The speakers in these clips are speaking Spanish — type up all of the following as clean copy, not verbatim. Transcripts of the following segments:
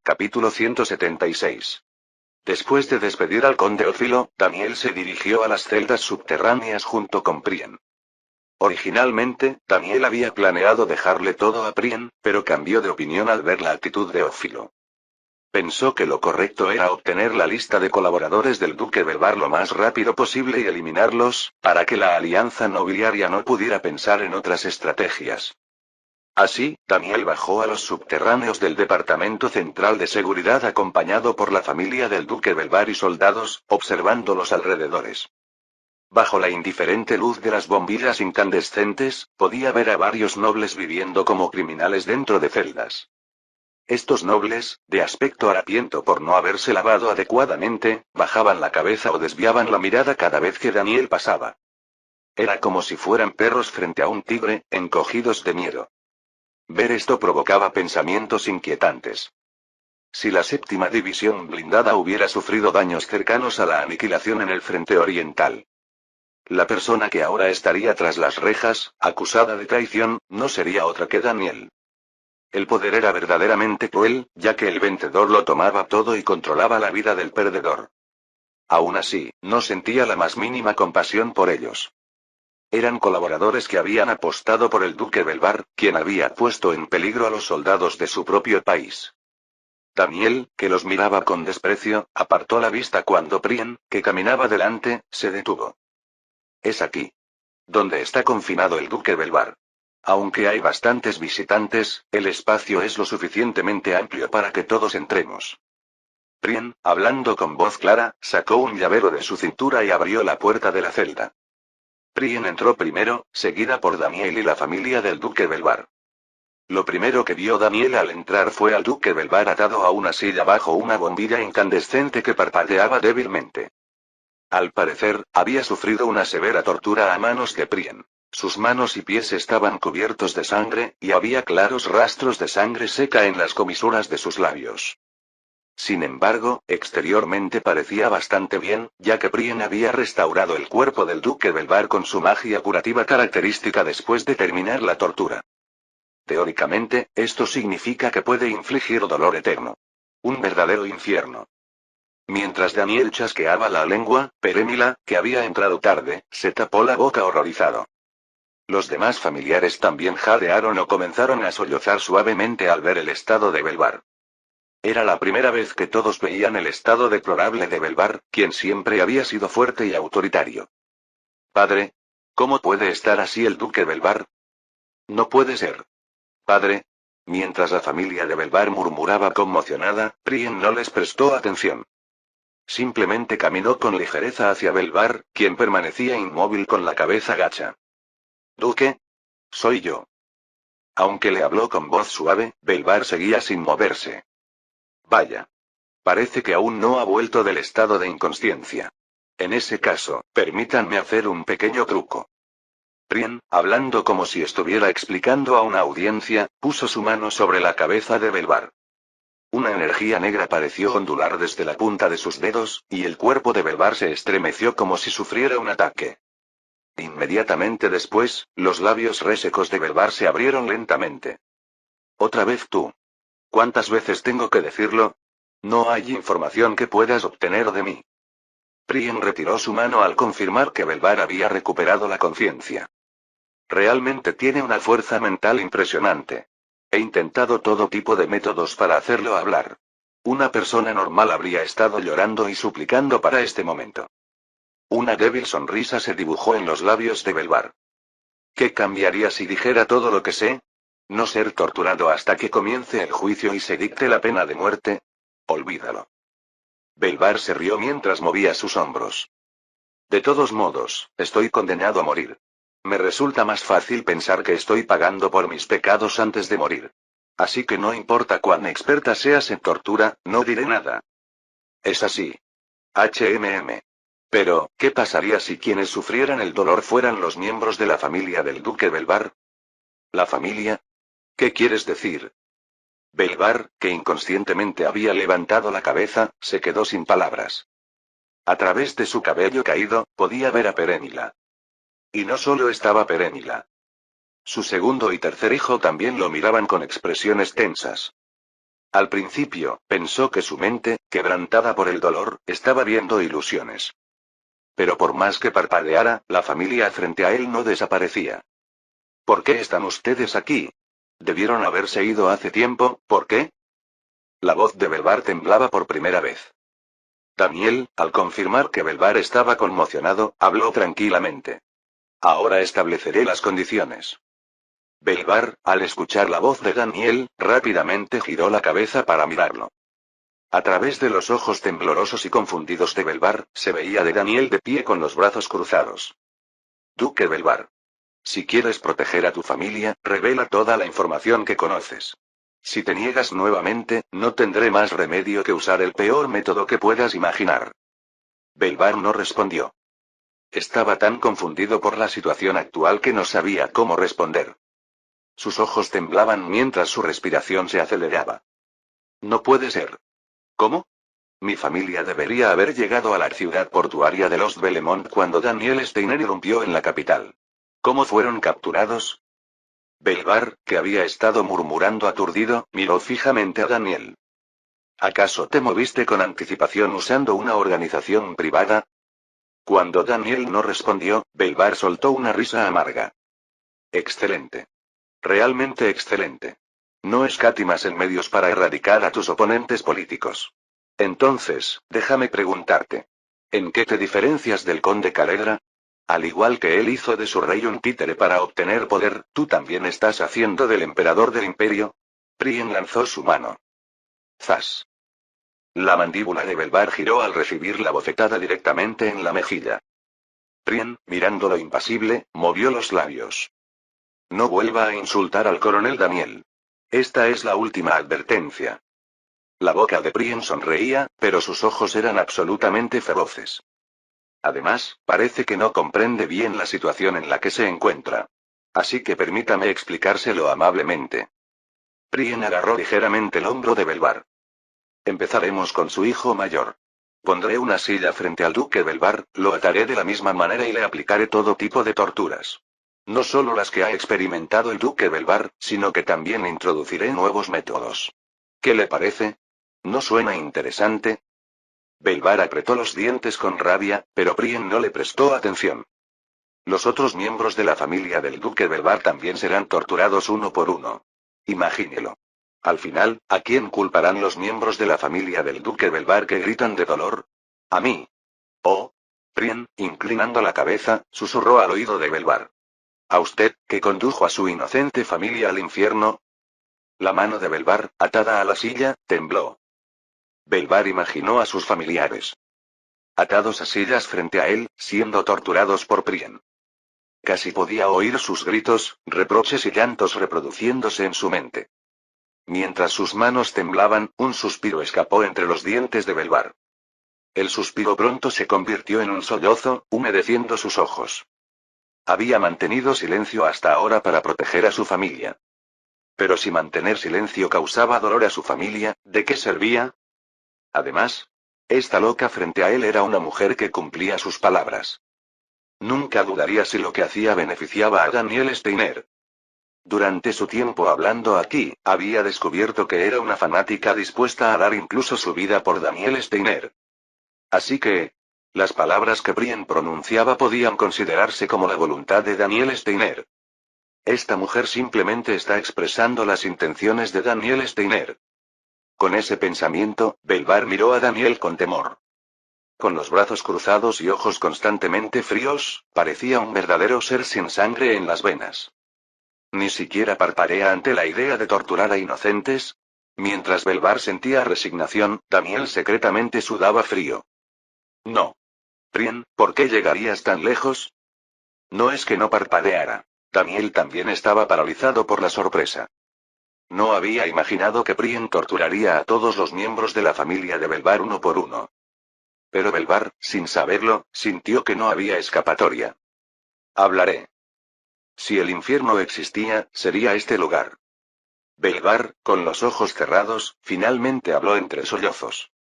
Capítulo 176. Después de despedir al conde Ófilo, Daniel se dirigió a las celdas subterráneas junto con Prien. Originalmente, Daniel había planeado dejarle todo a Prien, pero cambió de opinión al ver la actitud de Ófilo. Pensó que lo correcto era obtener la lista de colaboradores del duque Belvar lo más rápido posible y eliminarlos, para que la alianza nobiliaria no pudiera pensar en otras estrategias. Así, Daniel bajó a los subterráneos del Departamento Central de Seguridad acompañado por la familia del duque Belvar y soldados, observando los alrededores. Bajo la indiferente luz de las bombillas incandescentes, podía ver a varios nobles viviendo como criminales dentro de celdas. Estos nobles, de aspecto harapiento por no haberse lavado adecuadamente, bajaban la cabeza o desviaban la mirada cada vez que Daniel pasaba. Era como si fueran perros frente a un tigre, encogidos de miedo. Ver esto provocaba pensamientos inquietantes. Si la séptima división blindada hubiera sufrido daños cercanos a la aniquilación en el frente oriental. La persona que ahora estaría tras las rejas, acusada de traición, no sería otra que Daniel. El poder era verdaderamente cruel, ya que el vencedor lo tomaba todo y controlaba la vida del perdedor. Aún así, no sentía la más mínima compasión por ellos. Eran colaboradores que habían apostado por el duque Belvar, quien había puesto en peligro a los soldados de su propio país. Daniel, que los miraba con desprecio, apartó la vista cuando Prien, que caminaba delante, se detuvo. Es aquí. Donde está confinado el duque Belvar. Aunque hay bastantes visitantes, el espacio es lo suficientemente amplio para que todos entremos. Prien, hablando con voz clara, sacó un llavero de su cintura y abrió la puerta de la celda. Prien entró primero, seguida por Daniel y la familia del duque Belvar. Lo primero que vio Daniel al entrar fue al duque Belvar atado a una silla bajo una bombilla incandescente que parpadeaba débilmente. Al parecer, había sufrido una severa tortura a manos de Prien. Sus manos y pies estaban cubiertos de sangre, y había claros rastros de sangre seca en las comisuras de sus labios. Sin embargo, exteriormente parecía bastante bien, ya que Prien había restaurado el cuerpo del duque Belvar con su magia curativa característica después de terminar la tortura. Teóricamente, esto significa que puede infligir dolor eterno. Un verdadero infierno. Mientras Daniel chasqueaba la lengua, Perenila, que había entrado tarde, se tapó la boca horrorizado. Los demás familiares también jadearon o comenzaron a sollozar suavemente al ver el estado de Belvar. Era la primera vez que todos veían el estado deplorable de Belvar, quien siempre había sido fuerte y autoritario. Padre, ¿cómo puede estar así el duque Belvar? No puede ser. Padre. Mientras la familia de Belvar murmuraba conmocionada, Prien no les prestó atención. Simplemente caminó con ligereza hacia Belvar, quien permanecía inmóvil con la cabeza gacha. Duque. Soy yo. Aunque le habló con voz suave, Belvar seguía sin moverse. Vaya. Parece que aún no ha vuelto del estado de inconsciencia. En ese caso, permítanme hacer un pequeño truco. Prien, hablando como si estuviera explicando a una audiencia, puso su mano sobre la cabeza de Belvar. Una energía negra pareció ondular desde la punta de sus dedos, y el cuerpo de Belvar se estremeció como si sufriera un ataque. Inmediatamente después, los labios resecos de Belvar se abrieron lentamente. Otra vez tú. ¿Cuántas veces tengo que decirlo? No hay información que puedas obtener de mí. Prien retiró su mano al confirmar que Belvar había recuperado la conciencia. Realmente tiene una fuerza mental impresionante. He intentado todo tipo de métodos para hacerlo hablar. Una persona normal habría estado llorando y suplicando para este momento. Una débil sonrisa se dibujó en los labios de Belvar. ¿Qué cambiaría si dijera todo lo que sé? ¿No ser torturado hasta que comience el juicio y se dicte la pena de muerte? Olvídalo. Belvar se rió mientras movía sus hombros. De todos modos, estoy condenado a morir. Me resulta más fácil pensar que estoy pagando por mis pecados antes de morir. Así que no importa cuán experta seas en tortura, no diré nada. Es así. Pero, ¿qué pasaría si quienes sufrieran el dolor fueran los miembros de la familia del duque Belvar? ¿La familia? ¿Qué quieres decir? Belvar, que inconscientemente había levantado la cabeza, se quedó sin palabras. A través de su cabello caído, podía ver a Perenila. Y no solo estaba Perenila. Su segundo y tercer hijo también lo miraban con expresiones tensas. Al principio, pensó que su mente, quebrantada por el dolor, estaba viendo ilusiones. Pero por más que parpadeara, la familia frente a él no desaparecía. ¿Por qué están ustedes aquí? Debieron haberse ido hace tiempo, ¿por qué? La voz de Belvar temblaba por primera vez. Daniel, al confirmar que Belvar estaba conmocionado, habló tranquilamente. Ahora estableceré las condiciones. Belvar, al escuchar la voz de Daniel, rápidamente giró la cabeza para mirarlo. A través de los ojos temblorosos y confundidos de Belvar, se veía de Daniel de pie con los brazos cruzados. Duque Belvar. Si quieres proteger a tu familia, revela toda la información que conoces. Si te niegas nuevamente, no tendré más remedio que usar el peor método que puedas imaginar. Belvar no respondió. Estaba tan confundido por la situación actual que no sabía cómo responder. Sus ojos temblaban mientras su respiración se aceleraba. No puede ser. ¿Cómo? Mi familia debería haber llegado a la ciudad portuaria de Los Belemont cuando Daniel Steiner irrumpió en la capital. ¿Cómo fueron capturados? Belvar, que había estado murmurando aturdido, miró fijamente a Daniel. ¿Acaso te moviste con anticipación usando una organización privada? Cuando Daniel no respondió, Belvar soltó una risa amarga. Excelente. Realmente excelente. No escatimas en medios para erradicar a tus oponentes políticos. Entonces, déjame preguntarte. ¿En qué te diferencias del conde Caledra? Al igual que él hizo de su rey un títere para obtener poder, ¿tú también estás haciendo del emperador del imperio? Prien lanzó su mano. ¡Zas! La mandíbula de Belvar giró al recibir la bofetada directamente en la mejilla. Prien, mirándolo impasible, movió los labios. No vuelva a insultar al coronel Daniel. Esta es la última advertencia. La boca de Prien sonreía, pero sus ojos eran absolutamente feroces. Además, parece que no comprende bien la situación en la que se encuentra. Así que permítame explicárselo amablemente. Prien agarró ligeramente el hombro de Belvar. Empezaremos con su hijo mayor. Pondré una silla frente al duque Belvar, lo ataré de la misma manera y le aplicaré todo tipo de torturas. No solo las que ha experimentado el duque Belvar, sino que también introduciré nuevos métodos. ¿Qué le parece? ¿No suena interesante? Belvar apretó los dientes con rabia, pero Prien no le prestó atención. Los otros miembros de la familia del duque Belvar también serán torturados uno por uno. Imagínelo. Al final, ¿a quién culparán los miembros de la familia del duque Belvar que gritan de dolor? A mí. Oh. Prien, inclinando la cabeza, susurró al oído de Belvar. ¿A usted, que condujo a su inocente familia al infierno? La mano de Belvar, atada a la silla, tembló. Belvar imaginó a sus familiares. Atados a sillas frente a él, siendo torturados por Prien. Casi podía oír sus gritos, reproches y llantos reproduciéndose en su mente. Mientras sus manos temblaban, un suspiro escapó entre los dientes de Belvar. El suspiro pronto se convirtió en un sollozo, humedeciendo sus ojos. Había mantenido silencio hasta ahora para proteger a su familia. Pero si mantener silencio causaba dolor a su familia, ¿de qué servía? Además, esta loca frente a él era una mujer que cumplía sus palabras. Nunca dudaría si lo que hacía beneficiaba a Daniel Steiner. Durante su tiempo hablando aquí, había descubierto que era una fanática dispuesta a dar incluso su vida por Daniel Steiner. Así que, las palabras que Prien pronunciaba podían considerarse como la voluntad de Daniel Steiner. Esta mujer simplemente está expresando las intenciones de Daniel Steiner. Con ese pensamiento, Belvar miró a Daniel con temor. Con los brazos cruzados y ojos constantemente fríos, parecía un verdadero ser sin sangre en las venas. Ni siquiera parpadea ante la idea de torturar a inocentes. Mientras Belvar sentía resignación, Daniel secretamente sudaba frío. No. Prien, ¿por qué llegarías tan lejos? No es que no parpadeara. Daniel también estaba paralizado por la sorpresa. No había imaginado que Prien torturaría a todos los miembros de la familia de Belvar uno por uno. Pero Belvar, sin saberlo, sintió que no había escapatoria. Hablaré. Si el infierno existía, sería este lugar. Belvar, con los ojos cerrados, finalmente habló entre sollozos.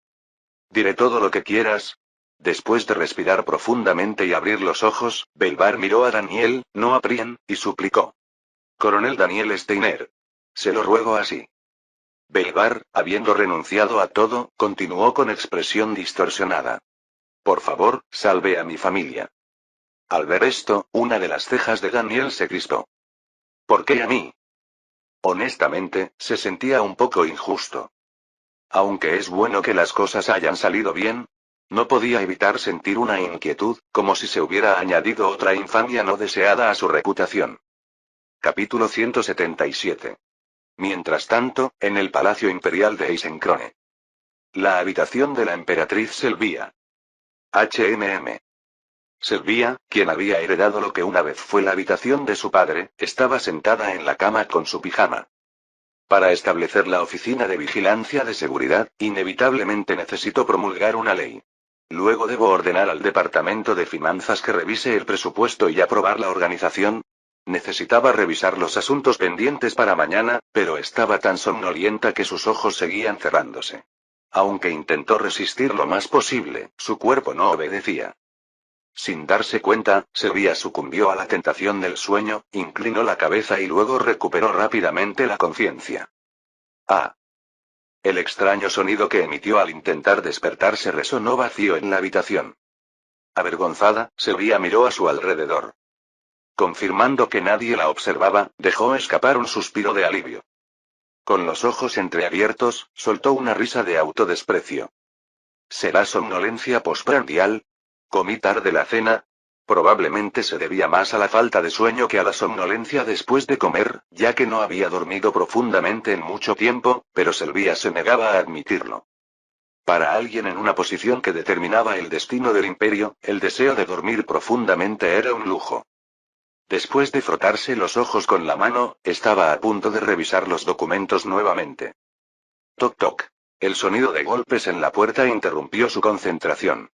Diré todo lo que quieras. Después de respirar profundamente y abrir los ojos, Belvar miró a Daniel, no a Prien, y suplicó. Coronel Daniel Steiner. Se lo ruego así. Belvar, habiendo renunciado a todo, continuó con expresión distorsionada. Por favor, salve a mi familia. Al ver esto, una de las cejas de Daniel se crispó. ¿Por qué a mí? Honestamente, se sentía un poco injusto. Aunque es bueno que las cosas hayan salido bien, no podía evitar sentir una inquietud, como si se hubiera añadido otra infamia no deseada a su reputación. Capítulo 177. Mientras tanto, en el Palacio Imperial de Eisencrone. La habitación de la emperatriz Selvia. HMM. Selvia, quien había heredado lo que una vez fue la habitación de su padre, estaba sentada en la cama con su pijama. Para establecer la oficina de vigilancia de seguridad, inevitablemente necesito promulgar una ley. Luego debo ordenar al Departamento de Finanzas que revise el presupuesto y aprobar la organización. Necesitaba revisar los asuntos pendientes para mañana, pero estaba tan somnolienta que sus ojos seguían cerrándose. Aunque intentó resistir lo más posible, su cuerpo no obedecía. Sin darse cuenta, Selvia sucumbió a la tentación del sueño, inclinó la cabeza y luego recuperó rápidamente la conciencia. Ah. El extraño sonido que emitió al intentar despertarse resonó vacío en la habitación. Avergonzada, Selvia miró a su alrededor. Confirmando que nadie la observaba, dejó escapar un suspiro de alivio. Con los ojos entreabiertos, soltó una risa de autodesprecio. ¿Será somnolencia postprandial? ¿Comí tarde la cena? Probablemente se debía más a la falta de sueño que a la somnolencia después de comer, ya que no había dormido profundamente en mucho tiempo, pero Selvia se negaba a admitirlo. Para alguien en una posición que determinaba el destino del imperio, el deseo de dormir profundamente era un lujo. Después de frotarse los ojos con la mano, estaba a punto de revisar los documentos nuevamente. Toc toc. El sonido de golpes en la puerta interrumpió su concentración.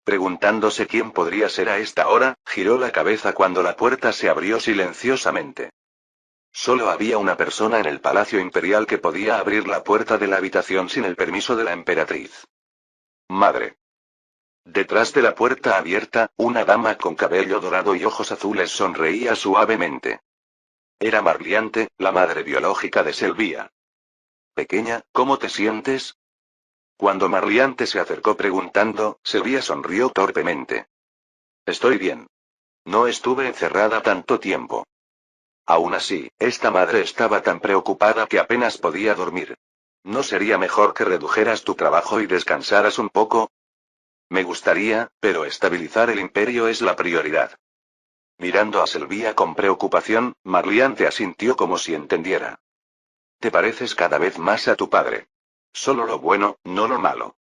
Preguntándose quién podría ser a esta hora, giró la cabeza cuando la puerta se abrió silenciosamente. Solo había una persona en el Palacio Imperial que podía abrir la puerta de la habitación sin el permiso de la emperatriz. Madre. Detrás de la puerta abierta, una dama con cabello dorado y ojos azules sonreía suavemente. Era Marliante, la madre biológica de Selvia. Pequeña, ¿cómo te sientes? Cuando Marliante se acercó preguntando, Selvia sonrió torpemente. Estoy bien. No estuve encerrada tanto tiempo. Aún así, esta madre estaba tan preocupada que apenas podía dormir. ¿No sería mejor que redujeras tu trabajo y descansaras un poco? Me gustaría, pero estabilizar el imperio es la prioridad. Mirando a Selvia con preocupación, Marliante asintió como si entendiera. Te pareces cada vez más a tu padre. Solo lo bueno, no lo malo.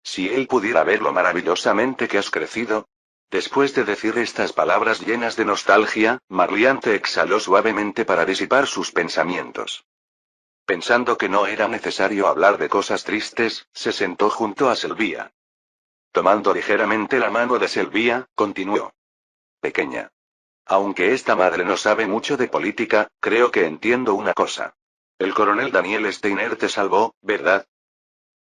Si él pudiera ver lo maravillosamente que has crecido. Después de decir estas palabras llenas de nostalgia, Marliante exhaló suavemente para disipar sus pensamientos. Pensando que no era necesario hablar de cosas tristes, se sentó junto a Selvia. Tomando ligeramente la mano de Selvia, continuó. Pequeña. Aunque esta madre no sabe mucho de política, creo que entiendo una cosa. El coronel Daniel Steiner te salvó, ¿verdad?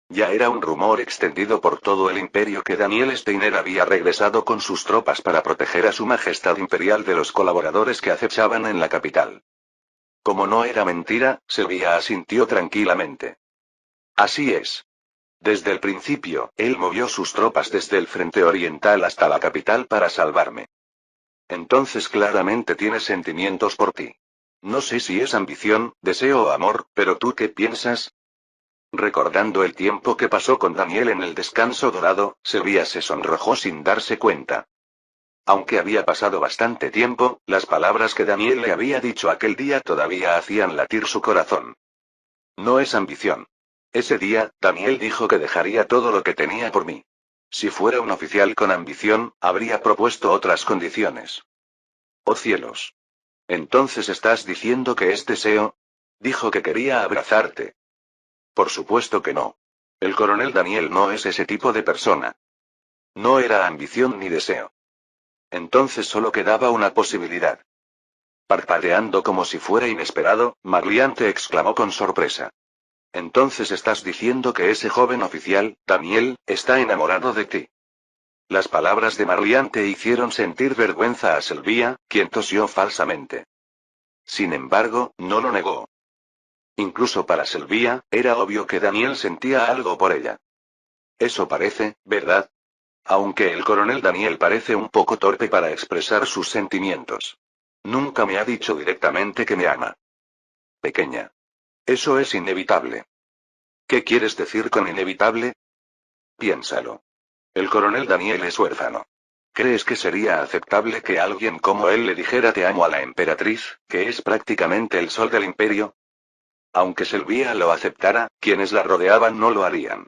Ya era un rumor extendido por todo el imperio que Daniel Steiner había regresado con sus tropas para proteger a su majestad imperial de los colaboradores que acechaban en la capital. Como no era mentira, Selvia asintió tranquilamente. Así es. Desde el principio, él movió sus tropas desde el frente oriental hasta la capital para salvarme. Entonces claramente tiene sentimientos por ti. No sé si es ambición, deseo o amor, pero ¿tú qué piensas? Recordando el tiempo que pasó con Daniel en el descanso dorado, Selvia se sonrojó sin darse cuenta. Aunque había pasado bastante tiempo, las palabras que Daniel le había dicho aquel día todavía hacían latir su corazón. No es ambición. Ese día, Daniel dijo que dejaría todo lo que tenía por mí. Si fuera un oficial con ambición, habría propuesto otras condiciones. ¡Oh cielos! Entonces estás diciendo que es deseo. Dijo que quería abrazarte. Por supuesto que no. El coronel Daniel no es ese tipo de persona. No era ambición ni deseo. Entonces solo quedaba una posibilidad. Parpadeando como si fuera inesperado, Marliante exclamó con sorpresa. Entonces estás diciendo que ese joven oficial, Daniel, está enamorado de ti. Las palabras de Marliante hicieron sentir vergüenza a Selvia, quien tosió falsamente. Sin embargo, no lo negó. Incluso para Sylvia, era obvio que Daniel sentía algo por ella. Eso parece, ¿verdad? Aunque el coronel Daniel parece un poco torpe para expresar sus sentimientos. Nunca me ha dicho directamente que me ama. Pequeña. Eso es inevitable. ¿Qué quieres decir con inevitable? Piénsalo. El coronel Daniel es huérfano. ¿Crees que sería aceptable que alguien como él le dijera te amo a la emperatriz, que es prácticamente el sol del imperio? Aunque Sylvia lo aceptara, quienes la rodeaban no lo harían.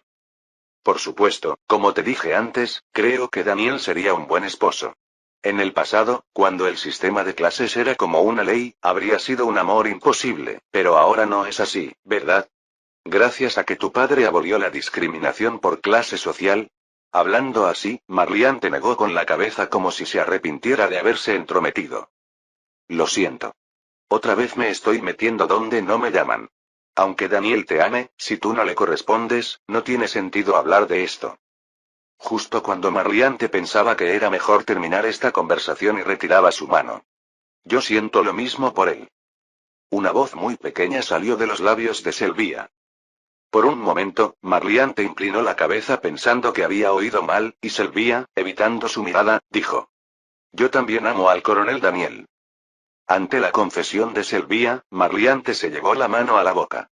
Por supuesto, como te dije antes, creo que Daniel sería un buen esposo. En el pasado, cuando el sistema de clases era como una ley, habría sido un amor imposible, pero ahora no es así, ¿verdad? Gracias a que tu padre abolió la discriminación por clase social. Hablando así, Marliante negó con la cabeza como si se arrepintiera de haberse entrometido. Lo siento. Otra vez me estoy metiendo donde no me llaman. Aunque Daniel te ame, si tú no le correspondes, no tiene sentido hablar de esto. Justo cuando Marliante pensaba que era mejor terminar esta conversación y retiraba su mano. Yo siento lo mismo por él. Una voz muy pequeña salió de los labios de Sylvia. Por un momento, Marliante inclinó la cabeza pensando que había oído mal, y Sylvia, evitando su mirada, dijo: Yo también amo al coronel Daniel. Ante la confesión de Sylvia, Marliante se llevó la mano a la boca.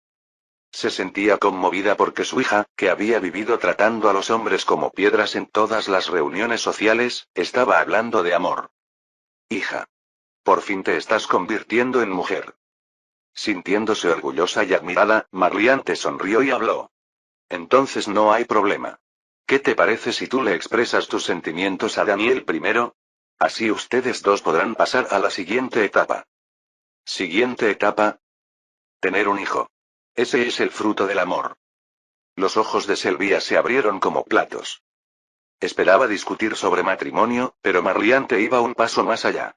Se sentía conmovida porque su hija, que había vivido tratando a los hombres como piedras en todas las reuniones sociales, estaba hablando de amor. Hija. Por fin te estás convirtiendo en mujer. Sintiéndose orgullosa y admirada, Marliante sonrió y habló. Entonces no hay problema. ¿Qué te parece si tú le expresas tus sentimientos a Daniel primero? Así ustedes dos podrán pasar a la siguiente etapa. ¿Siguiente etapa? Tener un hijo. Ese es el fruto del amor. Los ojos de Sylvia se abrieron como platos. Esperaba discutir sobre matrimonio, pero Marliante iba un paso más allá.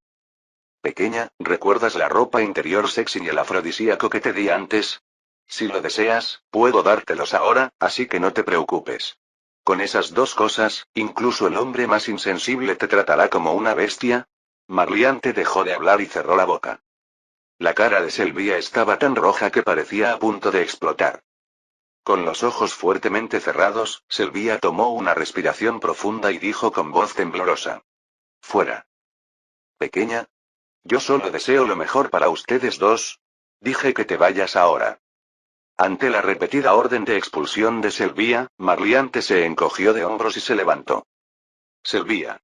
Pequeña, ¿recuerdas la ropa interior sexy y el afrodisíaco que te di antes? Si lo deseas, puedo dártelos ahora, así que no te preocupes. Con esas dos cosas, incluso el hombre más insensible te tratará como una bestia. Marliante dejó de hablar y cerró la boca. La cara de Sylvia estaba tan roja que parecía a punto de explotar. Con los ojos fuertemente cerrados, Sylvia tomó una respiración profunda y dijo con voz temblorosa: Fuera. Pequeña. Yo solo deseo lo mejor para ustedes dos. Dije que te vayas ahora. Ante la repetida orden de expulsión de Sylvia, Marliante se encogió de hombros y se levantó. Sylvia.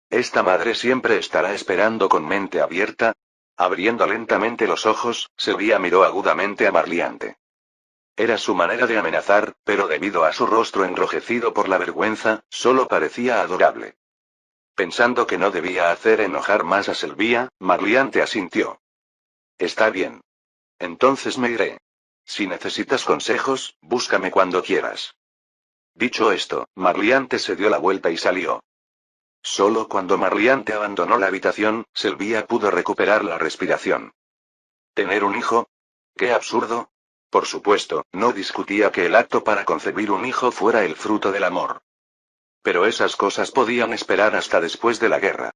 Esta madre siempre estará esperando con mente abierta. Abriendo lentamente los ojos, Sylvia miró agudamente a Marliante. Era su manera de amenazar, pero debido a su rostro enrojecido por la vergüenza, solo parecía adorable. Pensando que no debía hacer enojar más a Sylvia, Marliante asintió. Está bien. Entonces me iré. Si necesitas consejos, búscame cuando quieras. Dicho esto, Marliante se dio la vuelta y salió. Solo cuando Marliante abandonó la habitación, Sylvia pudo recuperar la respiración. ¿Tener un hijo? ¡Qué absurdo! Por supuesto, no discutía que el acto para concebir un hijo fuera el fruto del amor. Pero esas cosas podían esperar hasta después de la guerra.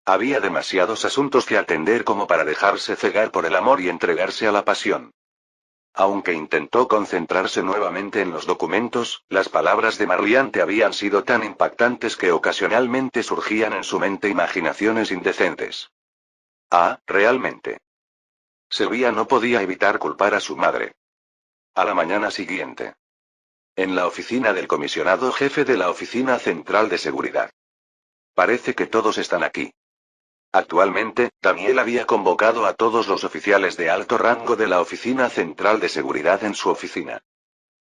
Había demasiados asuntos que atender como para dejarse cegar por el amor y entregarse a la pasión. Aunque intentó concentrarse nuevamente en los documentos, las palabras de Marliante habían sido tan impactantes que ocasionalmente surgían en su mente imaginaciones indecentes. Ah, realmente. Sylvia no podía evitar culpar a su madre. A la mañana siguiente. En la oficina del comisionado jefe de la Oficina Central de Seguridad. Parece que todos están aquí. Actualmente, Daniel había convocado a todos los oficiales de alto rango de la Oficina Central de Seguridad en su oficina.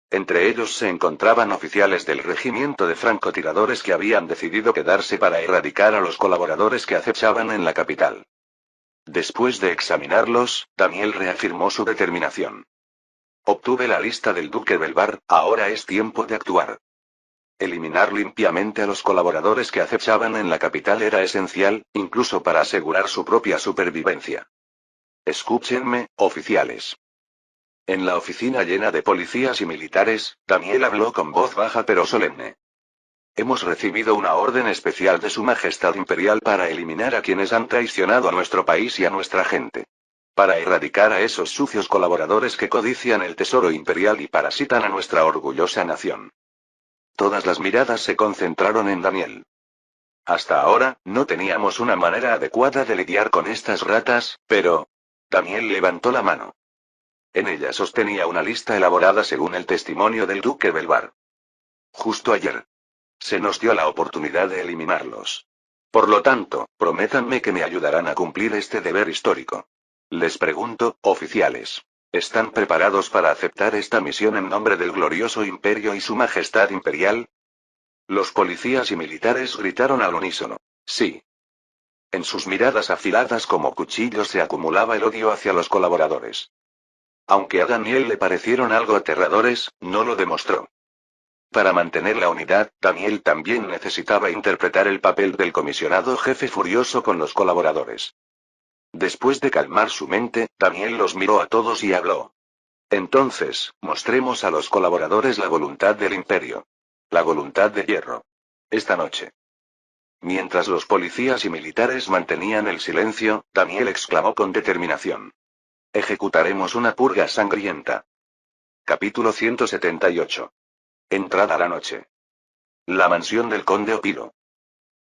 Entre ellos se encontraban oficiales del regimiento de francotiradores que habían decidido quedarse para erradicar a los colaboradores que acechaban en la capital. Después de examinarlos, Daniel reafirmó su determinación. Obtuve la lista del duque Belvar, ahora es tiempo de actuar. Eliminar limpiamente a los colaboradores que acechaban en la capital era esencial, incluso para asegurar su propia supervivencia. Escúchenme, oficiales. En la oficina llena de policías y militares, Daniel habló con voz baja pero solemne. Hemos recibido una orden especial de Su Majestad Imperial para eliminar a quienes han traicionado a nuestro país y a nuestra gente. Para erradicar a esos sucios colaboradores que codician el tesoro imperial y parasitan a nuestra orgullosa nación. Todas las miradas se concentraron en Daniel. Hasta ahora, no teníamos una manera adecuada de lidiar con estas ratas, pero... Daniel levantó la mano. En ella sostenía una lista elaborada según el testimonio del duque Belvar. Justo ayer. Se nos dio la oportunidad de eliminarlos. Por lo tanto, prométanme que me ayudarán a cumplir este deber histórico. Les pregunto, oficiales. ¿Están preparados para aceptar esta misión en nombre del glorioso imperio y su majestad imperial? Los policías y militares gritaron al unísono. Sí. En sus miradas afiladas como cuchillos se acumulaba el odio hacia los colaboradores. Aunque a Daniel le parecieron algo aterradores, no lo demostró. Para mantener la unidad, Daniel también necesitaba interpretar el papel del comisionado jefe furioso con los colaboradores. Después de calmar su mente, Daniel los miró a todos y habló. Entonces, mostremos a los colaboradores la voluntad del imperio. La voluntad de hierro. Esta noche. Mientras los policías y militares mantenían el silencio, Daniel exclamó con determinación. Ejecutaremos una purga sangrienta. Capítulo 178. Entrada la noche. La mansión del conde Opilo.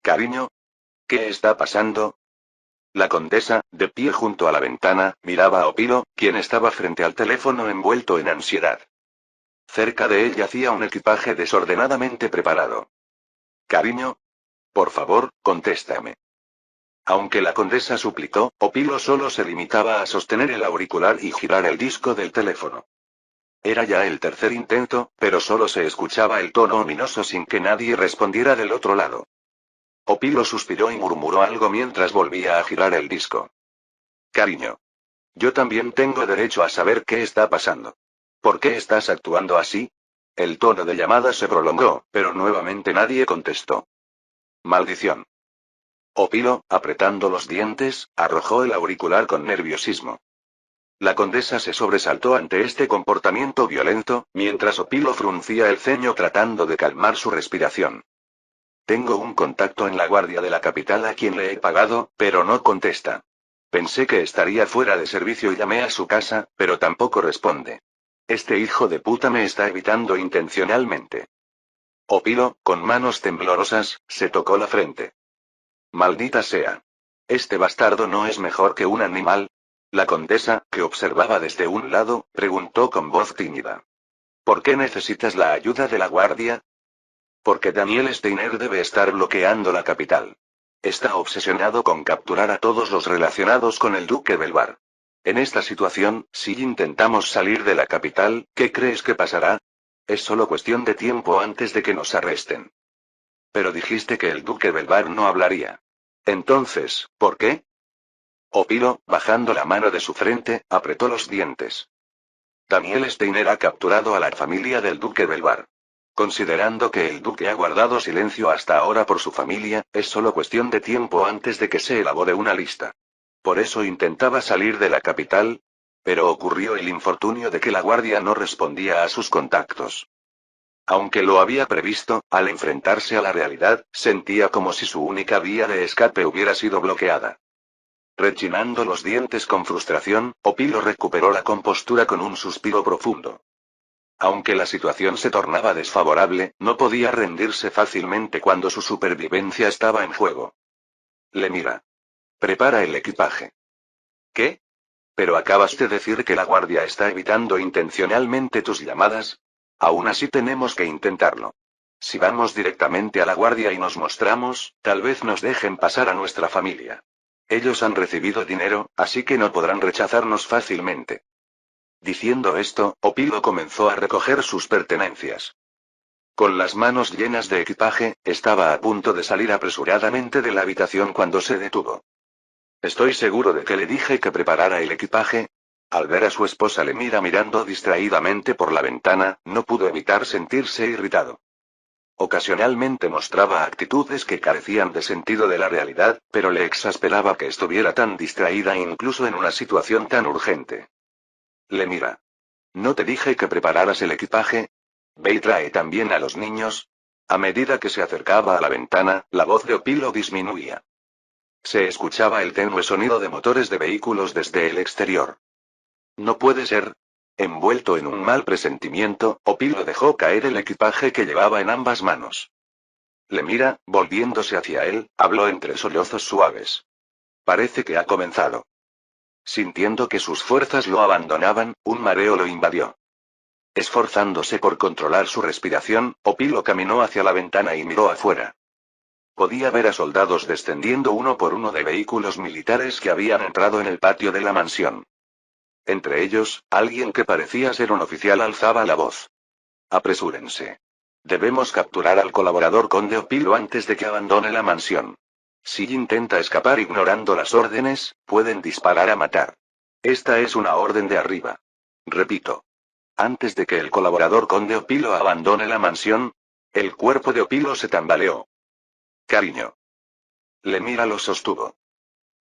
Cariño. ¿Qué está pasando? La condesa, de pie junto a la ventana, miraba a Opilo, quien estaba frente al teléfono envuelto en ansiedad. Cerca de él yacía un equipaje desordenadamente preparado. Cariño. Por favor, contéstame. Aunque la condesa suplicó, Opilo solo se limitaba a sostener el auricular y girar el disco del teléfono. Era ya el tercer intento, pero solo se escuchaba el tono ominoso sin que nadie respondiera del otro lado. Opilo suspiró y murmuró algo mientras volvía a girar el disco. Cariño. Yo también tengo derecho a saber qué está pasando. ¿Por qué estás actuando así? El tono de llamada se prolongó, pero nuevamente nadie contestó. Maldición. Opilo, apretando los dientes, arrojó el auricular con nerviosismo. La condesa se sobresaltó ante este comportamiento violento, mientras Opilo fruncía el ceño tratando de calmar su respiración. Tengo un contacto en la guardia de la capital a quien le he pagado, pero no contesta. Pensé que estaría fuera de servicio y llamé a su casa, pero tampoco responde. Este hijo de puta me está evitando intencionalmente. Opilo, con manos temblorosas, se tocó la frente. Maldita sea. ¿Este bastardo no es mejor que un animal? La condesa, que observaba desde un lado, preguntó con voz tímida. ¿Por qué necesitas la ayuda de la guardia? Porque Daniel Steiner debe estar bloqueando la capital. Está obsesionado con capturar a todos los relacionados con el duque Belvar. En esta situación, si intentamos salir de la capital, ¿qué crees que pasará? Es solo cuestión de tiempo antes de que nos arresten. Pero dijiste que el duque Belvar no hablaría. Entonces, ¿por qué? Opilo, bajando la mano de su frente, apretó los dientes. Daniel Steiner ha capturado a la familia del duque Belvar. Considerando que el duque ha guardado silencio hasta ahora por su familia, es solo cuestión de tiempo antes de que se elabore una lista. Por eso intentaba salir de la capital, pero ocurrió el infortunio de que la guardia no respondía a sus contactos. Aunque lo había previsto, al enfrentarse a la realidad, sentía como si su única vía de escape hubiera sido bloqueada. Rechinando los dientes con frustración, Opilo recuperó la compostura con un suspiro profundo. Aunque la situación se tornaba desfavorable, no podía rendirse fácilmente cuando su supervivencia estaba en juego. Le mira. Prepara el equipaje. ¿Qué? ¿Pero acabas de decir que la guardia está evitando intencionalmente tus llamadas? Aún así tenemos que intentarlo. Si vamos directamente a la guardia y nos mostramos, tal vez nos dejen pasar a nuestra familia. Ellos han recibido dinero, así que no podrán rechazarnos fácilmente. Diciendo esto, Opilo comenzó a recoger sus pertenencias. Con las manos llenas de equipaje, estaba a punto de salir apresuradamente de la habitación cuando se detuvo. Estoy seguro de que le dije que preparara el equipaje. Al ver a su esposa le mira mirando distraídamente por la ventana, no pudo evitar sentirse irritado. Ocasionalmente mostraba actitudes que carecían de sentido de la realidad, pero le exasperaba que estuviera tan distraída incluso en una situación tan urgente. Le mira. ¿No te dije que prepararas el equipaje? Ve y trae también a los niños. A medida que se acercaba a la ventana, la voz de Opilo disminuía. Se escuchaba el tenue sonido de motores de vehículos desde el exterior. No puede ser. Envuelto en un mal presentimiento, Opilo dejó caer el equipaje que llevaba en ambas manos. Le mira, volviéndose hacia él, habló entre sollozos suaves. Parece que ha comenzado. Sintiendo que sus fuerzas lo abandonaban, un mareo lo invadió. Esforzándose por controlar su respiración, Opilo caminó hacia la ventana y miró afuera. Podía ver a soldados descendiendo uno por uno de vehículos militares que habían entrado en el patio de la mansión. Entre ellos, alguien que parecía ser un oficial alzaba la voz. Apresúrense. Debemos capturar al colaborador conde Opilo antes de que abandone la mansión. Si intenta escapar ignorando las órdenes, pueden disparar a matar. Esta es una orden de arriba. Repito. Antes de que el colaborador conde Opilo abandone la mansión, el cuerpo de Opilo se tambaleó. Cariño. Lemira lo sostuvo.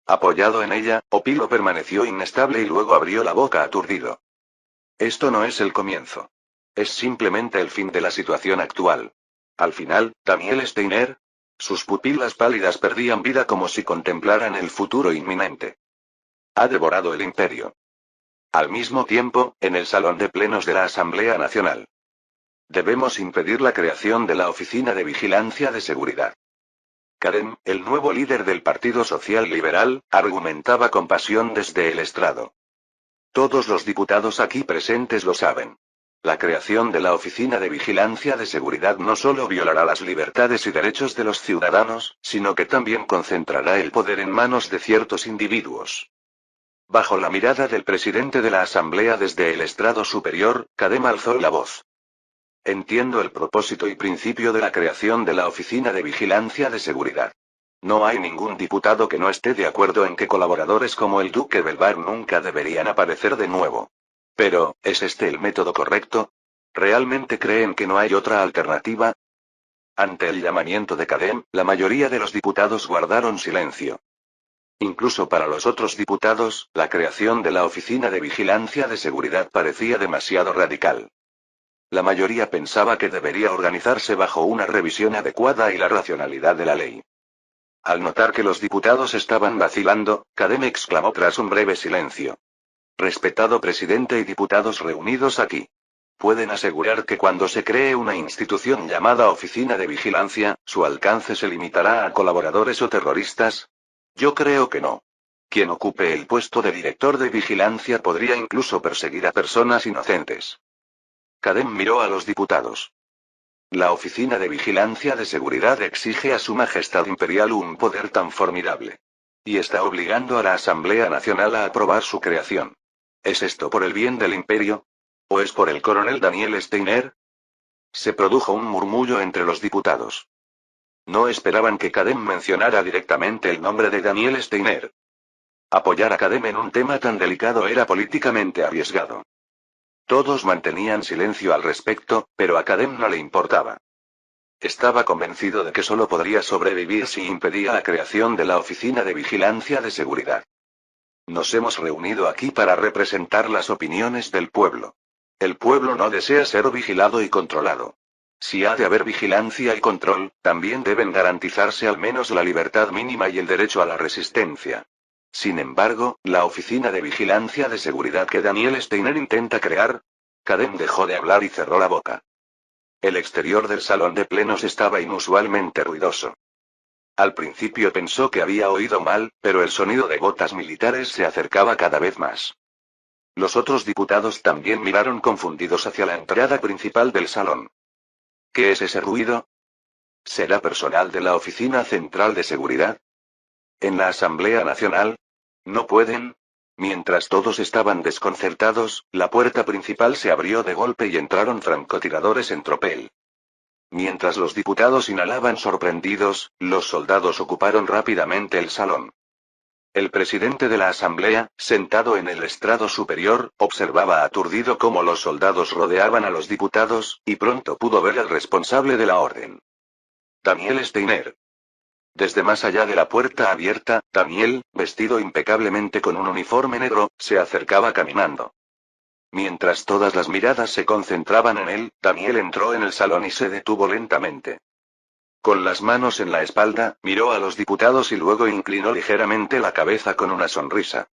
Apoyado en ella, Opilo permaneció inestable y luego abrió la boca aturdido. Esto no es el comienzo. Es simplemente el fin de la situación actual. Al final, Daniel Steiner. Sus pupilas pálidas perdían vida como si contemplaran el futuro inminente. Ha devorado el imperio. Al mismo tiempo, en el salón de plenos de la Asamblea Nacional. Debemos impedir la creación de la Oficina de Vigilancia de Seguridad. Kadem, el nuevo líder del Partido Social Liberal, argumentaba con pasión desde el estrado. Todos los diputados aquí presentes lo saben. La creación de la Oficina de Vigilancia de Seguridad no solo violará las libertades y derechos de los ciudadanos, sino que también concentrará el poder en manos de ciertos individuos. Bajo la mirada del presidente de la Asamblea desde el estrado superior, Kadem alzó la voz. Entiendo el propósito y principio de la creación de la Oficina de Vigilancia de Seguridad. No hay ningún diputado que no esté de acuerdo en que colaboradores como el Duque Belvar nunca deberían aparecer de nuevo. Pero, ¿es este el método correcto? ¿Realmente creen que no hay otra alternativa? Ante el llamamiento de Kadem, la mayoría de los diputados guardaron silencio. Incluso para los otros diputados, la creación de la Oficina de Vigilancia de Seguridad parecía demasiado radical. La mayoría pensaba que debería organizarse bajo una revisión adecuada y la racionalidad de la ley. Al notar que los diputados estaban vacilando, Kadem exclamó tras un breve silencio. Respetado presidente y diputados reunidos aquí. ¿Pueden asegurar que cuando se cree una institución llamada Oficina de Vigilancia, su alcance se limitará a colaboradores o terroristas? Yo creo que no. Quien ocupe el puesto de director de vigilancia podría incluso perseguir a personas inocentes. Kadem miró a los diputados. La Oficina de Vigilancia de Seguridad exige a Su Majestad Imperial un poder tan formidable. Y está obligando a la Asamblea Nacional a aprobar su creación. ¿Es esto por el bien del imperio? ¿O es por el coronel Daniel Steiner? Se produjo un murmullo entre los diputados. No esperaban que Kadem mencionara directamente el nombre de Daniel Steiner. Apoyar a Kadem en un tema tan delicado era políticamente arriesgado. Todos mantenían silencio al respecto, pero a Kadem no le importaba. Estaba convencido de que solo podría sobrevivir si impedía la creación de la Oficina de Vigilancia de Seguridad. Nos hemos reunido aquí para representar las opiniones del pueblo. El pueblo no desea ser vigilado y controlado. Si ha de haber vigilancia y control, también deben garantizarse al menos la libertad mínima y el derecho a la resistencia. Sin embargo, la Oficina de Vigilancia de Seguridad que Daniel Steiner intenta crear. Kadem dejó de hablar y cerró la boca. El exterior del salón de plenos estaba inusualmente ruidoso. Al principio pensó que había oído mal, pero el sonido de botas militares se acercaba cada vez más. Los otros diputados también miraron confundidos hacia la entrada principal del salón. ¿Qué es ese ruido? ¿Será personal de la Oficina Central de Seguridad? ¿En la Asamblea Nacional? ¿No pueden? Mientras todos estaban desconcertados, la puerta principal se abrió de golpe y entraron francotiradores en tropel. Mientras los diputados inhalaban sorprendidos, los soldados ocuparon rápidamente el salón. El presidente de la Asamblea, sentado en el estrado superior, observaba aturdido cómo los soldados rodeaban a los diputados, y pronto pudo ver al responsable de la orden. Daniel Steiner. Desde más allá de la puerta abierta, Daniel, vestido impecablemente con un uniforme negro, se acercaba caminando. Mientras todas las miradas se concentraban en él, Daniel entró en el salón y se detuvo lentamente. Con las manos en la espalda, miró a los diputados y luego inclinó ligeramente la cabeza con una sonrisa.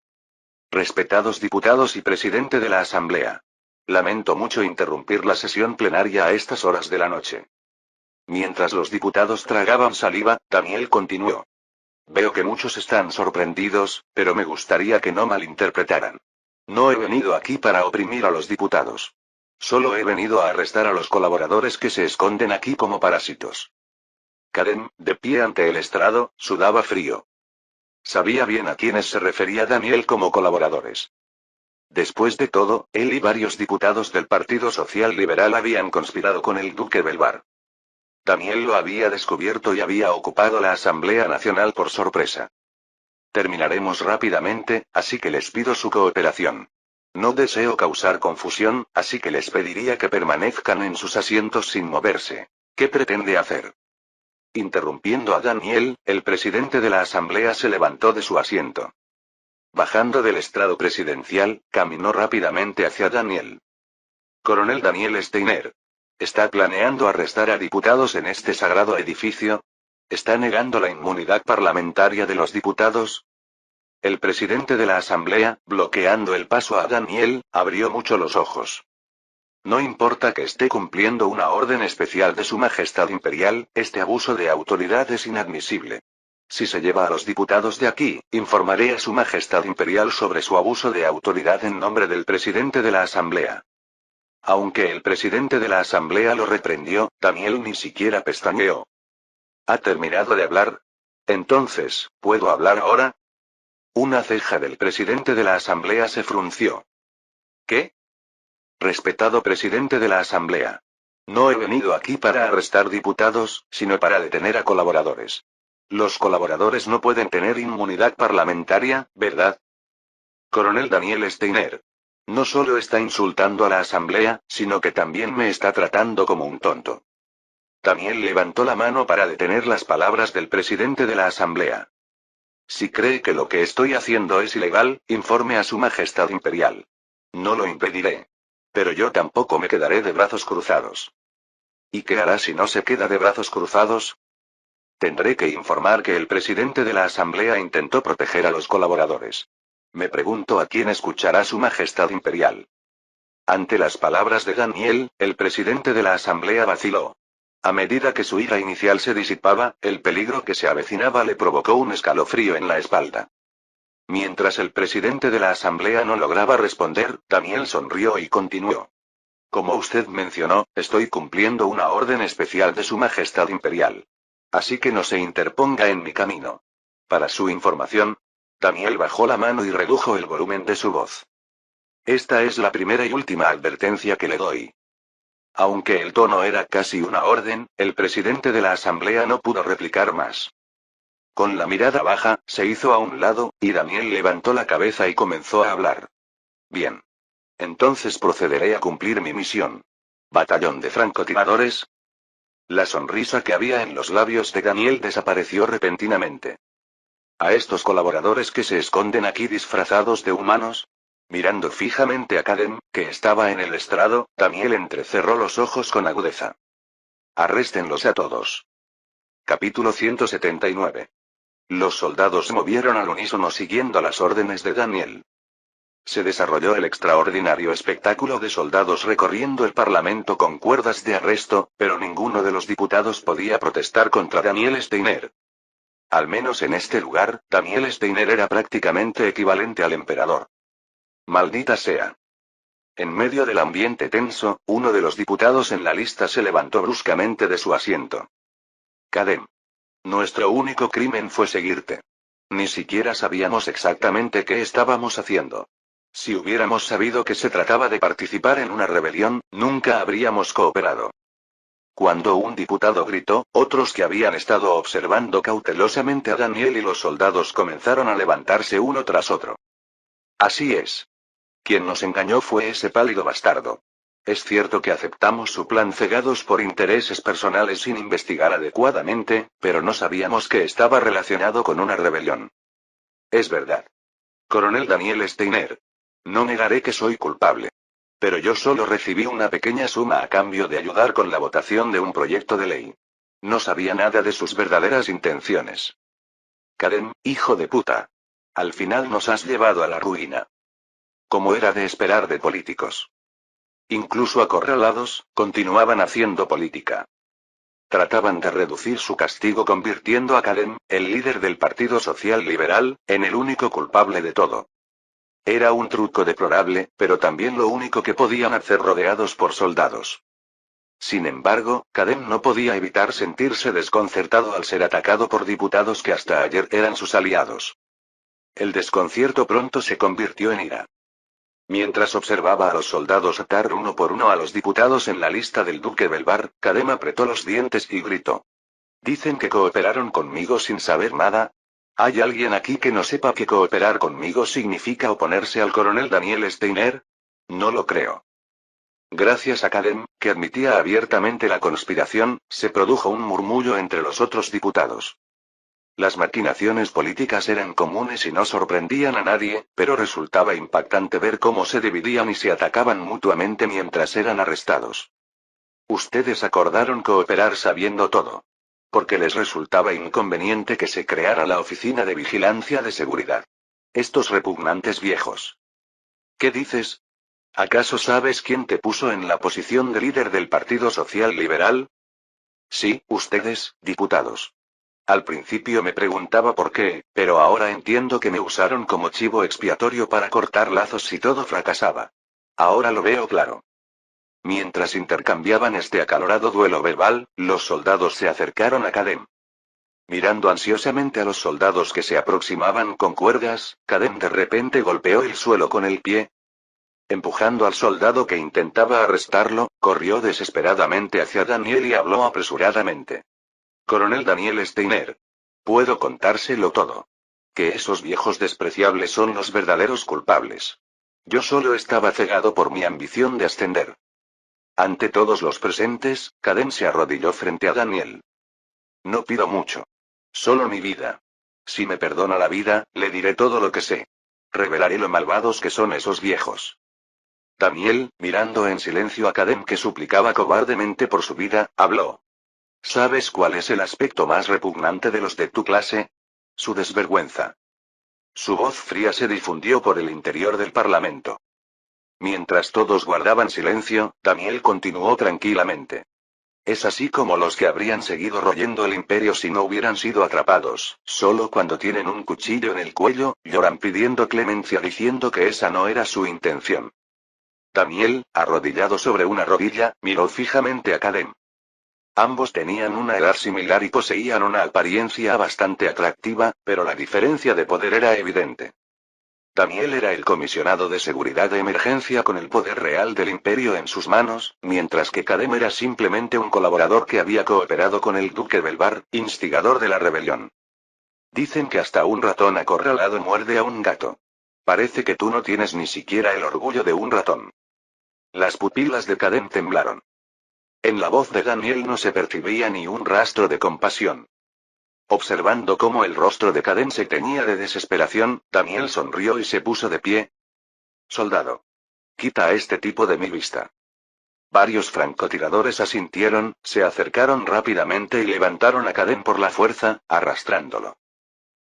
Respetados diputados y presidente de la Asamblea. Lamento mucho interrumpir la sesión plenaria a estas horas de la noche. Mientras los diputados tragaban saliva, Daniel continuó. Veo que muchos están sorprendidos, pero me gustaría que no malinterpretaran. No he venido aquí para oprimir a los diputados. Solo he venido a arrestar a los colaboradores que se esconden aquí como parásitos. Karen, de pie ante el estrado, sudaba frío. Sabía bien a quiénes se refería Daniel como colaboradores. Después de todo, él y varios diputados del Partido Social Liberal habían conspirado con el duque Belvar. Daniel lo había descubierto y había ocupado la Asamblea Nacional por sorpresa. Terminaremos rápidamente, así que les pido su cooperación. No deseo causar confusión, así que les pediría que permanezcan en sus asientos sin moverse. ¿Qué pretende hacer? Interrumpiendo a Daniel, el presidente de la Asamblea se levantó de su asiento. Bajando del estrado presidencial, caminó rápidamente hacia Daniel. Coronel Daniel Steiner. ¿Está planeando arrestar a diputados en este sagrado edificio? ¿Está negando la inmunidad parlamentaria de los diputados? El presidente de la Asamblea, bloqueando el paso a Daniel, abrió mucho los ojos. No importa que esté cumpliendo una orden especial de Su Majestad Imperial, este abuso de autoridad es inadmisible. Si se lleva a los diputados de aquí, informaré a Su Majestad Imperial sobre su abuso de autoridad en nombre del presidente de la Asamblea. Aunque el presidente de la Asamblea lo reprendió, Daniel ni siquiera pestañeó. ¿Ha terminado de hablar? Entonces, ¿puedo hablar ahora? Una ceja del presidente de la Asamblea se frunció. ¿Qué? Respetado presidente de la Asamblea. No he venido aquí para arrestar diputados, sino para detener a colaboradores. Los colaboradores no pueden tener inmunidad parlamentaria, ¿verdad? Coronel Daniel Steiner. No solo está insultando a la Asamblea, sino que también me está tratando como un tonto. Daniel levantó la mano para detener las palabras del presidente de la Asamblea. Si cree que lo que estoy haciendo es ilegal, informe a Su Majestad Imperial. No lo impediré. Pero yo tampoco me quedaré de brazos cruzados. ¿Y qué hará si no se queda de brazos cruzados? Tendré que informar que el presidente de la Asamblea intentó proteger a los colaboradores. Me pregunto a quién escuchará Su Majestad Imperial. Ante las palabras de Daniel, el presidente de la Asamblea vaciló. A medida que su ira inicial se disipaba, el peligro que se avecinaba le provocó un escalofrío en la espalda. Mientras el presidente de la Asamblea no lograba responder, Daniel sonrió y continuó. Como usted mencionó, estoy cumpliendo una orden especial de Su Majestad Imperial. Así que no se interponga en mi camino. Para su información, Daniel bajó la mano y redujo el volumen de su voz. Esta es la primera y última advertencia que le doy. Aunque el tono era casi una orden, el presidente de la Asamblea no pudo replicar más. Con la mirada baja, se hizo a un lado, y Daniel levantó la cabeza y comenzó a hablar. Bien. Entonces procederé a cumplir mi misión. ¿Batallón de francotiradores? La sonrisa que había en los labios de Daniel desapareció repentinamente. ¿A estos colaboradores que se esconden aquí disfrazados de humanos? Mirando fijamente a Karen, que estaba en el estrado, Daniel entrecerró los ojos con agudeza. Arréstenlos a todos. Capítulo 179. Los soldados se movieron al unísono siguiendo las órdenes de Daniel. Se desarrolló el extraordinario espectáculo de soldados recorriendo el Parlamento con cuerdas de arresto, pero ninguno de los diputados podía protestar contra Daniel Steiner. Al menos en este lugar, Daniel Steiner era prácticamente equivalente al emperador. Maldita sea. En medio del ambiente tenso, uno de los diputados en la lista se levantó bruscamente de su asiento. Kadem. Nuestro único crimen fue seguirte. Ni siquiera sabíamos exactamente qué estábamos haciendo. Si hubiéramos sabido que se trataba de participar en una rebelión, nunca habríamos cooperado. Cuando un diputado gritó, otros que habían estado observando cautelosamente a Daniel y los soldados comenzaron a levantarse uno tras otro. Así es. Quien nos engañó fue ese pálido bastardo. Es cierto que aceptamos su plan cegados por intereses personales sin investigar adecuadamente, pero no sabíamos que estaba relacionado con una rebelión. Es verdad. Coronel Daniel Steiner. No negaré que soy culpable. Pero yo solo recibí una pequeña suma a cambio de ayudar con la votación de un proyecto de ley. No sabía nada de sus verdaderas intenciones. Kadem, hijo de puta. Al final nos has llevado a la ruina. Como era de esperar de políticos. Incluso acorralados, continuaban haciendo política. Trataban de reducir su castigo convirtiendo a Kadem, el líder del Partido Social Liberal, en el único culpable de todo. Era un truco deplorable, pero también lo único que podían hacer rodeados por soldados. Sin embargo, Kadem no podía evitar sentirse desconcertado al ser atacado por diputados que hasta ayer eran sus aliados. El desconcierto pronto se convirtió en ira. Mientras observaba a los soldados atar uno por uno a los diputados en la lista del duque Belvar, Kadem apretó los dientes y gritó. Dicen que cooperaron conmigo sin saber nada. ¿Hay alguien aquí que no sepa que cooperar conmigo significa oponerse al coronel Daniel Steiner? No lo creo. Gracias a Kadem, que admitía abiertamente la conspiración, se produjo un murmullo entre los otros diputados. Las maquinaciones políticas eran comunes y no sorprendían a nadie, pero resultaba impactante ver cómo se dividían y se atacaban mutuamente mientras eran arrestados. Ustedes acordaron cooperar sabiendo todo. Porque les resultaba inconveniente que se creara la Oficina de Vigilancia de Seguridad. Estos repugnantes viejos. ¿Qué dices? ¿Acaso sabes quién te puso en la posición de líder del Partido Social Liberal? Sí, ustedes, diputados. Al principio me preguntaba por qué, pero ahora entiendo que me usaron como chivo expiatorio para cortar lazos si todo fracasaba. Ahora lo veo claro. Mientras intercambiaban este acalorado duelo verbal, los soldados se acercaron a Kadem. Mirando ansiosamente a los soldados que se aproximaban con cuerdas, Kadem de repente golpeó el suelo con el pie. Empujando al soldado que intentaba arrestarlo, corrió desesperadamente hacia Daniel y habló apresuradamente. Coronel Daniel Steiner. Puedo contárselo todo. Que esos viejos despreciables son los verdaderos culpables. Yo solo estaba cegado por mi ambición de ascender. Ante todos los presentes, Kadem se arrodilló frente a Daniel. No pido mucho. Solo mi vida. Si me perdona la vida, le diré todo lo que sé. Revelaré lo malvados que son esos viejos. Daniel, mirando en silencio a Kadem que suplicaba cobardemente por su vida, habló. ¿Sabes cuál es el aspecto más repugnante de los de tu clase? Su desvergüenza. Su voz fría se difundió por el interior del Parlamento. Mientras todos guardaban silencio, Daniel continuó tranquilamente. Es así como los que habrían seguido royendo el imperio si no hubieran sido atrapados, solo cuando tienen un cuchillo en el cuello, lloran pidiendo clemencia diciendo que esa no era su intención. Daniel, arrodillado sobre una rodilla, miró fijamente a Kadem. Ambos tenían una edad similar y poseían una apariencia bastante atractiva, pero la diferencia de poder era evidente. Daniel era el comisionado de seguridad de emergencia con el poder real del imperio en sus manos, mientras que Kadem era simplemente un colaborador que había cooperado con el duque Belvar, instigador de la rebelión. Dicen que hasta un ratón acorralado muerde a un gato. Parece que tú no tienes ni siquiera el orgullo de un ratón. Las pupilas de Kadem temblaron. En la voz de Daniel no se percibía ni un rastro de compasión. Observando cómo el rostro de Kadem se teñía de desesperación, Daniel sonrió y se puso de pie. Soldado. Quita a este tipo de mi vista. Varios francotiradores asintieron, se acercaron rápidamente y levantaron a Kadem por la fuerza, arrastrándolo.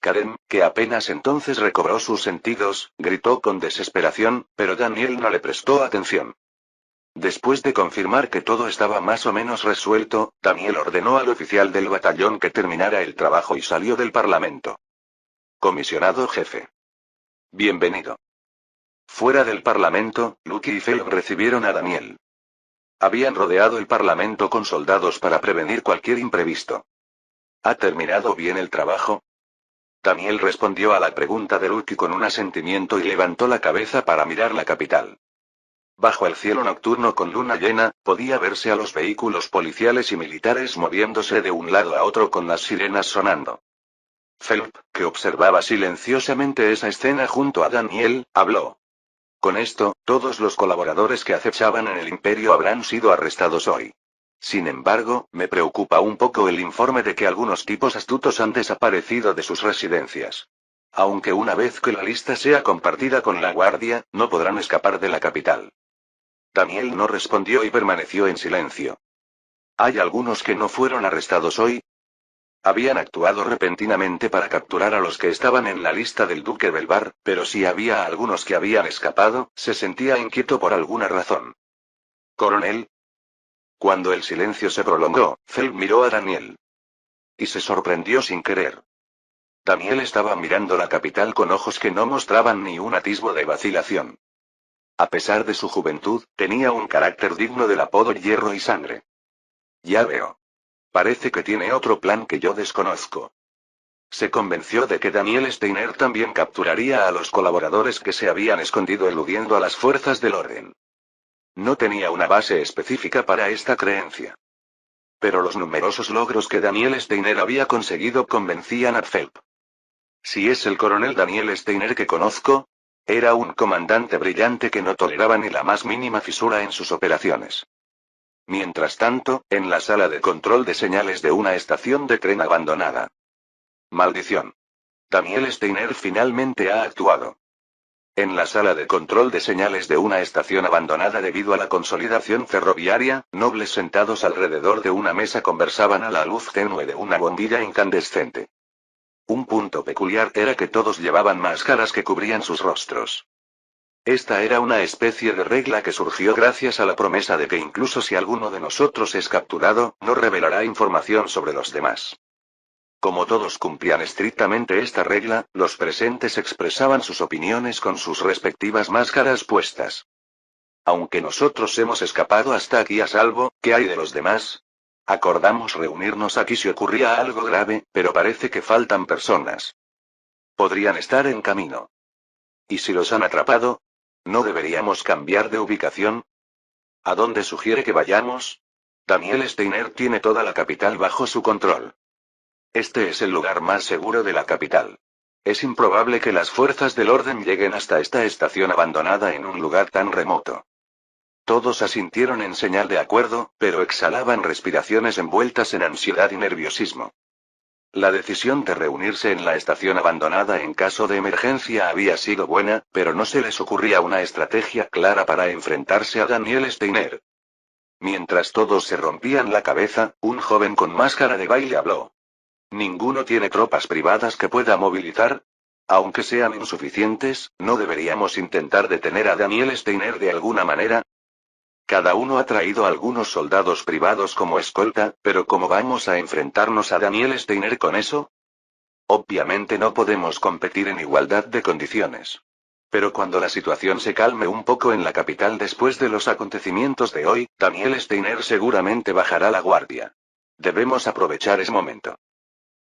Kadem, que apenas entonces recobró sus sentidos, gritó con desesperación, pero Daniel no le prestó atención. Después de confirmar que todo estaba más o menos resuelto, Daniel ordenó al oficial del batallón que terminara el trabajo y salió del Parlamento. Comisionado jefe. Bienvenido. Fuera del Parlamento, Lucky y Phelps recibieron a Daniel. Habían rodeado el Parlamento con soldados para prevenir cualquier imprevisto. ¿Ha terminado bien el trabajo? Daniel respondió a la pregunta de Lucky con un asentimiento y levantó la cabeza para mirar la capital. Bajo el cielo nocturno con luna llena, podía verse a los vehículos policiales y militares moviéndose de un lado a otro con las sirenas sonando. Phelps, que observaba silenciosamente esa escena junto a Daniel, habló. Con esto, todos los colaboradores que acechaban en el imperio habrán sido arrestados hoy. Sin embargo, me preocupa un poco el informe de que algunos tipos astutos han desaparecido de sus residencias. Aunque una vez que la lista sea compartida con la guardia, no podrán escapar de la capital. Daniel no respondió y permaneció en silencio. ¿Hay algunos que no fueron arrestados hoy? Habían actuado repentinamente para capturar a los que estaban en la lista del duque Belvar, pero si había algunos que habían escapado, se sentía inquieto por alguna razón. ¿Coronel? Cuando el silencio se prolongó, Phelps miró a Daniel. Y se sorprendió sin querer. Daniel estaba mirando la capital con ojos que no mostraban ni un atisbo de vacilación. A pesar de su juventud, tenía un carácter digno del apodo Hierro y Sangre. Ya veo. Parece que tiene otro plan que yo desconozco. Se convenció de que Daniel Steiner también capturaría a los colaboradores que se habían escondido eludiendo a las fuerzas del orden. No tenía una base específica para esta creencia. Pero los numerosos logros que Daniel Steiner había conseguido convencían a Phelps. Si es el coronel Daniel Steiner que conozco, era un comandante brillante que no toleraba ni la más mínima fisura en sus operaciones. Mientras tanto, en la sala de control de señales de una estación de tren abandonada. Maldición. Daniel Steiner finalmente ha actuado. En la sala de control de señales de una estación abandonada debido a la consolidación ferroviaria, nobles sentados alrededor de una mesa conversaban a la luz tenue de una bombilla incandescente. Un punto peculiar era que todos llevaban máscaras que cubrían sus rostros. Esta era una especie de regla que surgió gracias a la promesa de que incluso si alguno de nosotros es capturado, no revelará información sobre los demás. Como todos cumplían estrictamente esta regla, los presentes expresaban sus opiniones con sus respectivas máscaras puestas. Aunque nosotros hemos escapado hasta aquí a salvo, ¿qué hay de los demás? Acordamos reunirnos aquí si ocurría algo grave, pero parece que faltan personas. Podrían estar en camino. ¿Y si los han atrapado? ¿No deberíamos cambiar de ubicación? ¿A dónde sugiere que vayamos? Daniel Steiner tiene toda la capital bajo su control. Este es el lugar más seguro de la capital. Es improbable que las fuerzas del orden lleguen hasta esta estación abandonada en un lugar tan remoto. Todos asintieron en señal de acuerdo, pero exhalaban respiraciones envueltas en ansiedad y nerviosismo. La decisión de reunirse en la estación abandonada en caso de emergencia había sido buena, pero no se les ocurría una estrategia clara para enfrentarse a Daniel Steiner. Mientras todos se rompían la cabeza, un joven con máscara de baile habló. ¿Ninguno tiene tropas privadas que pueda movilizar? Aunque sean insuficientes, ¿no deberíamos intentar detener a Daniel Steiner de alguna manera? Cada uno ha traído algunos soldados privados como escolta, pero ¿cómo vamos a enfrentarnos a Daniel Steiner con eso? Obviamente no podemos competir en igualdad de condiciones. Pero cuando la situación se calme un poco en la capital después de los acontecimientos de hoy, Daniel Steiner seguramente bajará la guardia. Debemos aprovechar ese momento.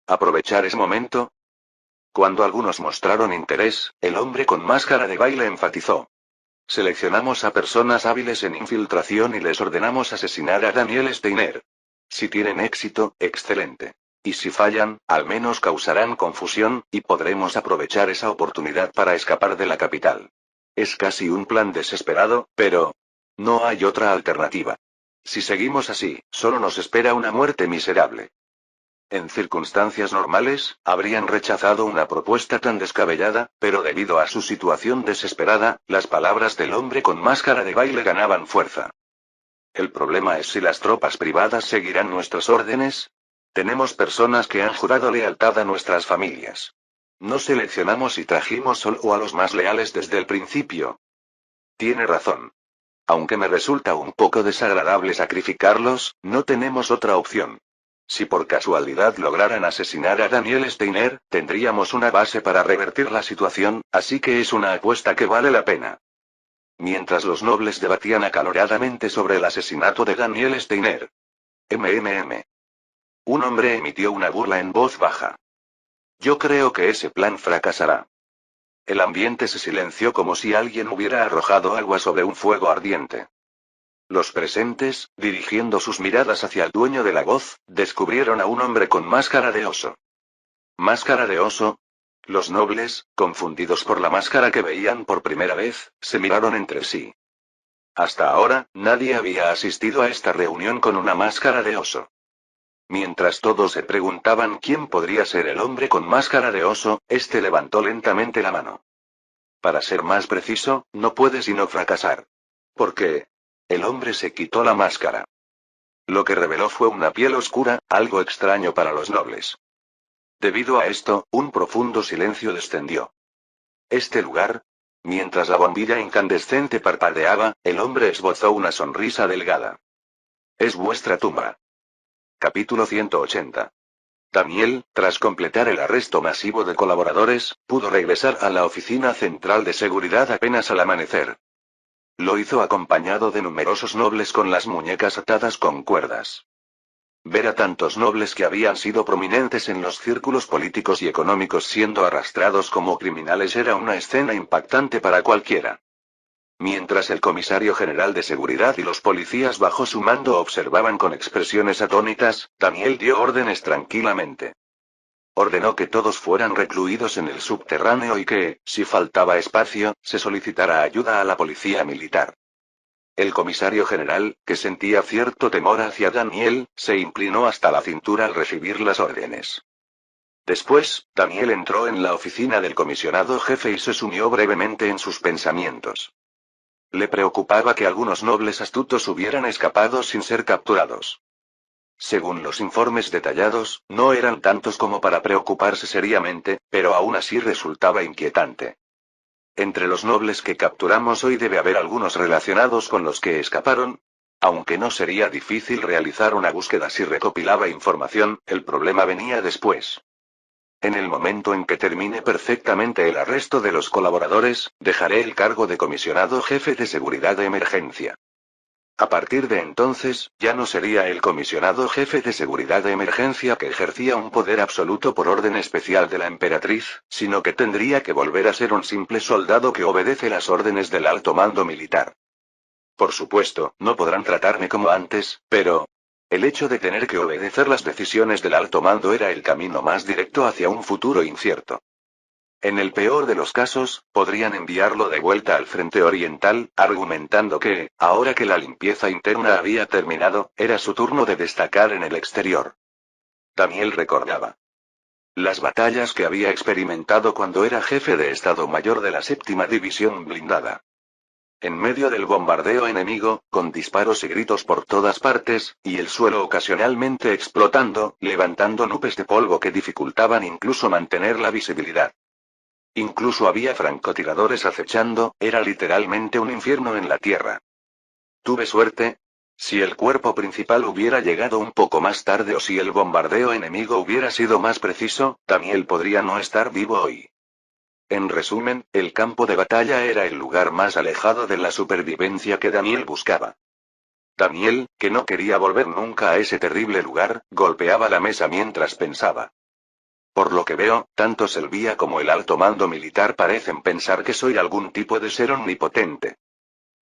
¿Aprovechar ese momento? Cuando algunos mostraron interés, el hombre con máscara de baile enfatizó. Seleccionamos a personas hábiles en infiltración y les ordenamos asesinar a Daniel Steiner. Si tienen éxito, excelente. Y si fallan, al menos causarán confusión, y podremos aprovechar esa oportunidad para escapar de la capital. Es casi un plan desesperado, pero no hay otra alternativa. Si seguimos así, solo nos espera una muerte miserable. En circunstancias normales, habrían rechazado una propuesta tan descabellada, pero debido a su situación desesperada, las palabras del hombre con máscara de baile ganaban fuerza. El problema es si las tropas privadas seguirán nuestras órdenes. Tenemos personas que han jurado lealtad a nuestras familias. No seleccionamos y trajimos solo a los más leales desde el principio. Tiene razón. Aunque me resulta un poco desagradable sacrificarlos, no tenemos otra opción. Si por casualidad lograran asesinar a Daniel Steiner, tendríamos una base para revertir la situación, así que es una apuesta que vale la pena. Mientras los nobles debatían acaloradamente sobre el asesinato de Daniel Steiner. Un hombre emitió una burla en voz baja. Yo creo que ese plan fracasará. El ambiente se silenció como si alguien hubiera arrojado agua sobre un fuego ardiente. Los presentes, dirigiendo sus miradas hacia el dueño de la voz, descubrieron a un hombre con máscara de oso. ¿Máscara de oso? Los nobles, confundidos por la máscara que veían por primera vez, se miraron entre sí. Hasta ahora, nadie había asistido a esta reunión con una máscara de oso. Mientras todos se preguntaban quién podría ser el hombre con máscara de oso, este levantó lentamente la mano. Para ser más preciso, no puede sino fracasar. ¿Por qué? El hombre se quitó la máscara. Lo que reveló fue una piel oscura, algo extraño para los nobles. Debido a esto, un profundo silencio descendió. ¿Este lugar? Mientras la bombilla incandescente parpadeaba, el hombre esbozó una sonrisa delgada. Es vuestra tumba. Capítulo 180. Daniel, tras completar el arresto masivo de colaboradores, pudo regresar a la oficina central de seguridad apenas al amanecer. Lo hizo acompañado de numerosos nobles con las muñecas atadas con cuerdas. Ver a tantos nobles que habían sido prominentes en los círculos políticos y económicos siendo arrastrados como criminales era una escena impactante para cualquiera. Mientras el comisario general de seguridad y los policías bajo su mando observaban con expresiones atónitas, Daniel dio órdenes tranquilamente. Ordenó que todos fueran recluidos en el subterráneo y que, si faltaba espacio, se solicitara ayuda a la policía militar. El comisario general, que sentía cierto temor hacia Daniel, se inclinó hasta la cintura al recibir las órdenes. Después, Daniel entró en la oficina del comisionado jefe y se sumió brevemente en sus pensamientos. Le preocupaba que algunos nobles astutos hubieran escapado sin ser capturados. Según los informes detallados, no eran tantos como para preocuparse seriamente, pero aún así resultaba inquietante. Entre los nobles que capturamos hoy debe haber algunos relacionados con los que escaparon. Aunque no sería difícil realizar una búsqueda si recopilaba información, el problema venía después. En el momento en que termine perfectamente el arresto de los colaboradores, dejaré el cargo de comisionado jefe de seguridad de emergencia. A partir de entonces, ya no sería el comisionado jefe de seguridad de emergencia que ejercía un poder absoluto por orden especial de la emperatriz, sino que tendría que volver a ser un simple soldado que obedece las órdenes del alto mando militar. Por supuesto, no podrán tratarme como antes, pero... el hecho de tener que obedecer las decisiones del alto mando era el camino más directo hacia un futuro incierto. En el peor de los casos, podrían enviarlo de vuelta al frente oriental, argumentando que, ahora que la limpieza interna había terminado, era su turno de destacar en el exterior. Daniel recordaba las batallas que había experimentado cuando era jefe de Estado Mayor de la 7ª División Blindada. En medio del bombardeo enemigo, con disparos y gritos por todas partes, y el suelo ocasionalmente explotando, levantando nubes de polvo que dificultaban incluso mantener la visibilidad. Incluso había francotiradores acechando, era literalmente un infierno en la tierra. Tuve suerte. Si el cuerpo principal hubiera llegado un poco más tarde o si el bombardeo enemigo hubiera sido más preciso, Daniel podría no estar vivo hoy. En resumen, el campo de batalla era el lugar más alejado de la supervivencia que Daniel buscaba. Daniel, que no quería volver nunca a ese terrible lugar, golpeaba la mesa mientras pensaba. Por lo que veo, tanto Selvia como el alto mando militar parecen pensar que soy algún tipo de ser omnipotente.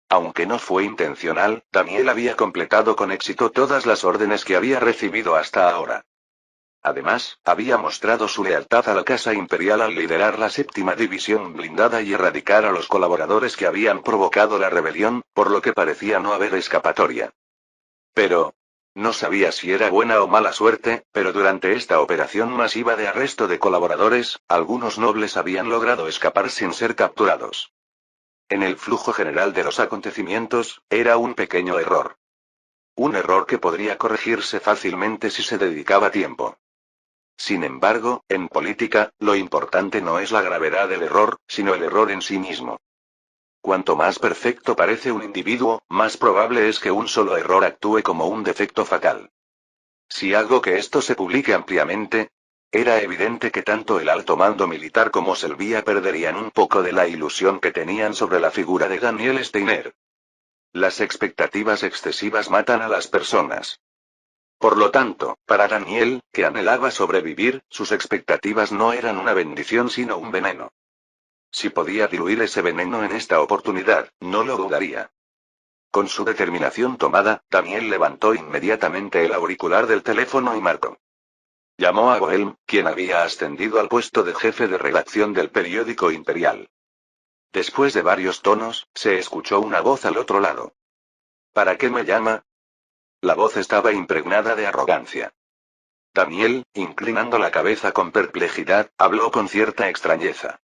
Aunque no fue intencional, Daniel había completado con éxito todas las órdenes que había recibido hasta ahora. Además, había mostrado su lealtad a la Casa Imperial al liderar la 7ª División Blindada y erradicar a los colaboradores que habían provocado la rebelión, por lo que parecía no haber escapatoria. Pero... no sabía si era buena o mala suerte, pero durante esta operación masiva de arresto de colaboradores, algunos nobles habían logrado escapar sin ser capturados. En el flujo general de los acontecimientos, era un pequeño error. Un error que podría corregirse fácilmente si se dedicaba tiempo. Sin embargo, en política, lo importante no es la gravedad del error, sino el error en sí mismo. Cuanto más perfecto parece un individuo, más probable es que un solo error actúe como un defecto fatal. Si hago que esto se publique ampliamente, era evidente que tanto el alto mando militar como Selvia perderían un poco de la ilusión que tenían sobre la figura de Daniel Steiner. Las expectativas excesivas matan a las personas. Por lo tanto, para Daniel, que anhelaba sobrevivir, sus expectativas no eran una bendición sino un veneno. Si podía diluir ese veneno en esta oportunidad, no lo dudaría. Con su determinación tomada, Daniel levantó inmediatamente el auricular del teléfono y marcó. Llamó a Bohelm, quien había ascendido al puesto de jefe de redacción del periódico imperial. Después de varios tonos, se escuchó una voz al otro lado. ¿Para qué me llama? La voz estaba impregnada de arrogancia. Daniel, inclinando la cabeza con perplejidad, habló con cierta extrañeza.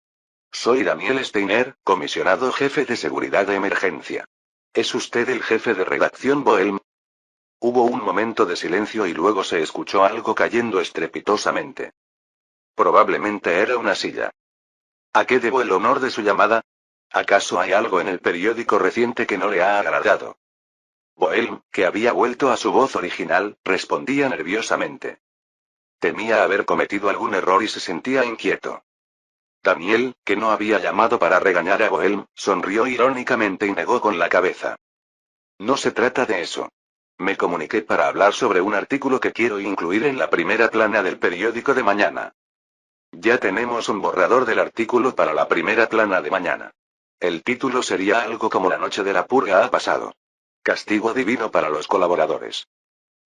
Soy Daniel Steiner, comisionado jefe de seguridad de emergencia. ¿Es usted el jefe de redacción Bohelm? Hubo un momento de silencio y luego se escuchó algo cayendo estrepitosamente. Probablemente era una silla. ¿A qué debo el honor de su llamada? ¿Acaso hay algo en el periódico reciente que no le ha agradado? Boelm, que había vuelto a su voz original, respondía nerviosamente. Temía haber cometido algún error y se sentía inquieto. Daniel, que no había llamado para regañar a Boelm, sonrió irónicamente y negó con la cabeza. No se trata de eso. Me comuniqué para hablar sobre un artículo que quiero incluir en la primera plana del periódico de mañana. Ya tenemos un borrador del artículo para la primera plana de mañana. El título sería algo como La noche de la purga ha pasado. Castigo divino para los colaboradores.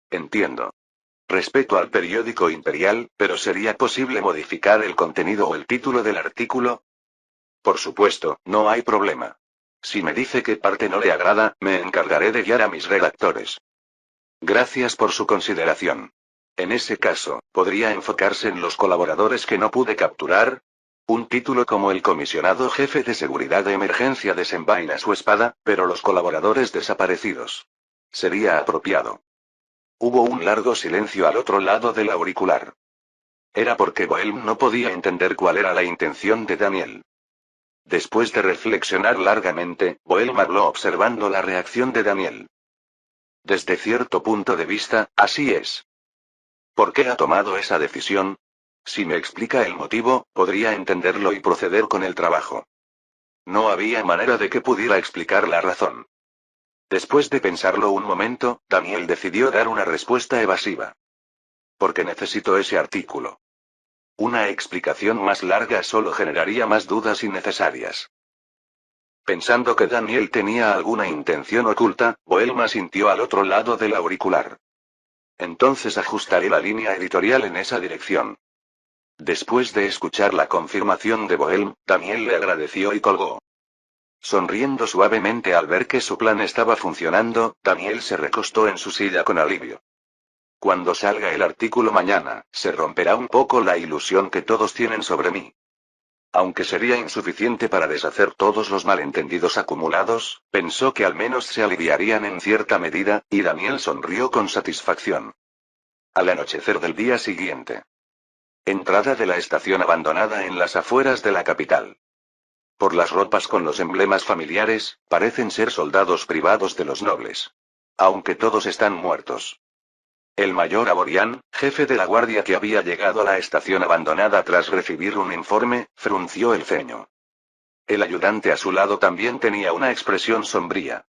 Entiendo. Respeto al periódico imperial, pero ¿sería posible modificar el contenido o el título del artículo? Por supuesto, no hay problema. Si me dice qué parte no le agrada, me encargaré de guiar a mis redactores. Gracias por su consideración. En ese caso, ¿podría enfocarse en los colaboradores que no pude capturar? Un título como El comisionado jefe de seguridad de emergencia desenvaina su espada, pero los colaboradores desaparecidos. Sería apropiado. Hubo un largo silencio al otro lado del auricular. Era porque Boelm no podía entender cuál era la intención de Daniel. Después de reflexionar largamente, Boelm habló observando la reacción de Daniel. Desde cierto punto de vista, así es. ¿Por qué ha tomado esa decisión? Si me explica el motivo, podría entenderlo y proceder con el trabajo. No había manera de que pudiera explicar la razón. Después de pensarlo un momento, Daniel decidió dar una respuesta evasiva. Porque necesito ese artículo. Una explicación más larga solo generaría más dudas innecesarias. Pensando que Daniel tenía alguna intención oculta, Boelm asintió al otro lado del auricular. Entonces ajustaré la línea editorial en esa dirección. Después de escuchar la confirmación de Boelm, Daniel le agradeció y colgó. Sonriendo suavemente al ver que su plan estaba funcionando, Daniel se recostó en su silla con alivio. Cuando salga el artículo mañana, se romperá un poco la ilusión que todos tienen sobre mí. Aunque sería insuficiente para deshacer todos los malentendidos acumulados, pensó que al menos se aliviarían en cierta medida, y Daniel sonrió con satisfacción. Al anochecer del día siguiente. Entrada de la estación abandonada en las afueras de la capital. Por las ropas con los emblemas familiares, parecen ser soldados privados de los nobles. Aunque todos están muertos. El mayor Aborian, jefe de la guardia que había llegado a la estación abandonada tras recibir un informe, frunció el ceño. El ayudante a su lado también tenía una expresión sombría.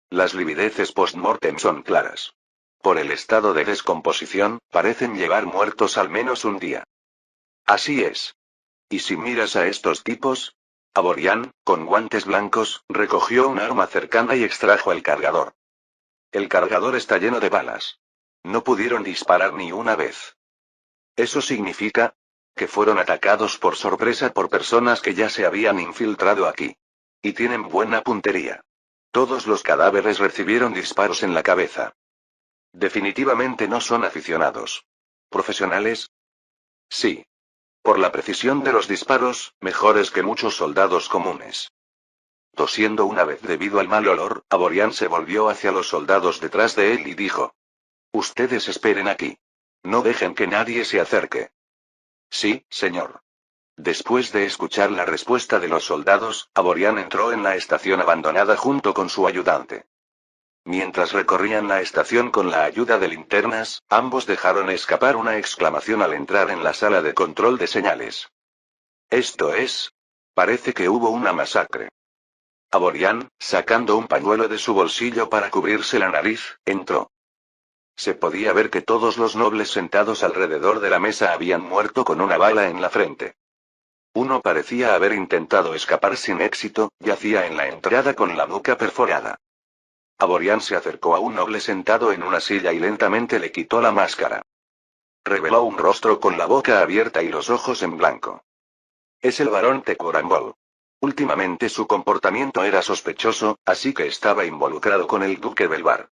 Las livideces post-mortem son claras. Por el estado de descomposición, parecen llevar muertos al menos un día. Así es. ¿Y si miras a estos tipos? Aborian, con guantes blancos, recogió un arma cercana y extrajo el cargador. El cargador está lleno de balas. No pudieron disparar ni una vez. Eso significa que fueron atacados por sorpresa por personas que ya se habían infiltrado aquí. Y tienen buena puntería. Todos los cadáveres recibieron disparos en la cabeza. Definitivamente no son aficionados. ¿Profesionales? Sí. Por la precisión de los disparos, mejores que muchos soldados comunes. Tosiendo una vez debido al mal olor, Aborian se volvió hacia los soldados detrás de él y dijo. Ustedes esperen aquí. No dejen que nadie se acerque. Sí, señor. Después de escuchar la respuesta de los soldados, Aborian entró en la estación abandonada junto con su ayudante. Mientras recorrían la estación con la ayuda de linternas, ambos dejaron escapar una exclamación al entrar en la sala de control de señales. Esto es. Parece que hubo una masacre. Aborian, sacando un pañuelo de su bolsillo para cubrirse la nariz, entró. Se podía ver que todos los nobles sentados alrededor de la mesa habían muerto con una bala en la frente. Uno parecía haber intentado escapar sin éxito, yacía en la entrada con la nuca perforada. Aborian se acercó a un noble sentado en una silla y lentamente le quitó la máscara. Reveló un rostro con la boca abierta y los ojos en blanco. Es el barón Tecorambol. Últimamente su comportamiento era sospechoso, así que estaba involucrado con el duque Belvar.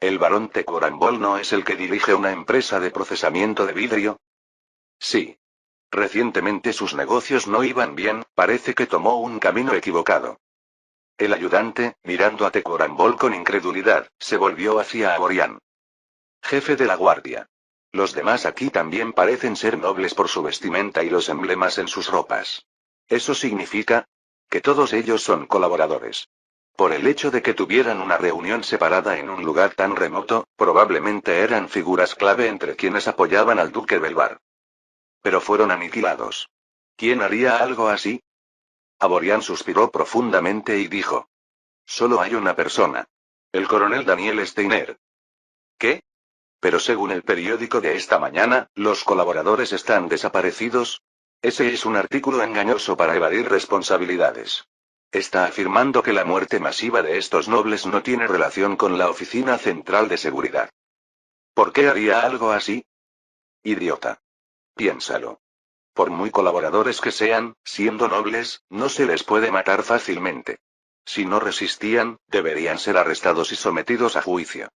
¿El barón Tecorambol no es el que dirige una empresa de procesamiento de vidrio? Sí. Recientemente sus negocios no iban bien, parece que tomó un camino equivocado. El ayudante, mirando a Tecorambol con incredulidad, se volvió hacia Aborian. Jefe de la guardia. Los demás aquí también parecen ser nobles por su vestimenta y los emblemas en sus ropas. ¿Eso significa? Que todos ellos son colaboradores. Por el hecho de que tuvieran una reunión separada en un lugar tan remoto, probablemente eran figuras clave entre quienes apoyaban al duque Belvar. Pero fueron aniquilados. ¿Quién haría algo así? Aborian suspiró profundamente y dijo. Solo hay una persona. El coronel Daniel Steiner. ¿Qué? Pero según el periódico de esta mañana, los colaboradores están desaparecidos. Ese es un artículo engañoso para evadir responsabilidades. Está afirmando que la muerte masiva de estos nobles no tiene relación con la Oficina Central de Seguridad. ¿Por qué haría algo así? Idiota. Piénsalo. Por muy colaboradores que sean, siendo nobles, no se les puede matar fácilmente. Si no resistían, deberían ser arrestados y sometidos a juicio.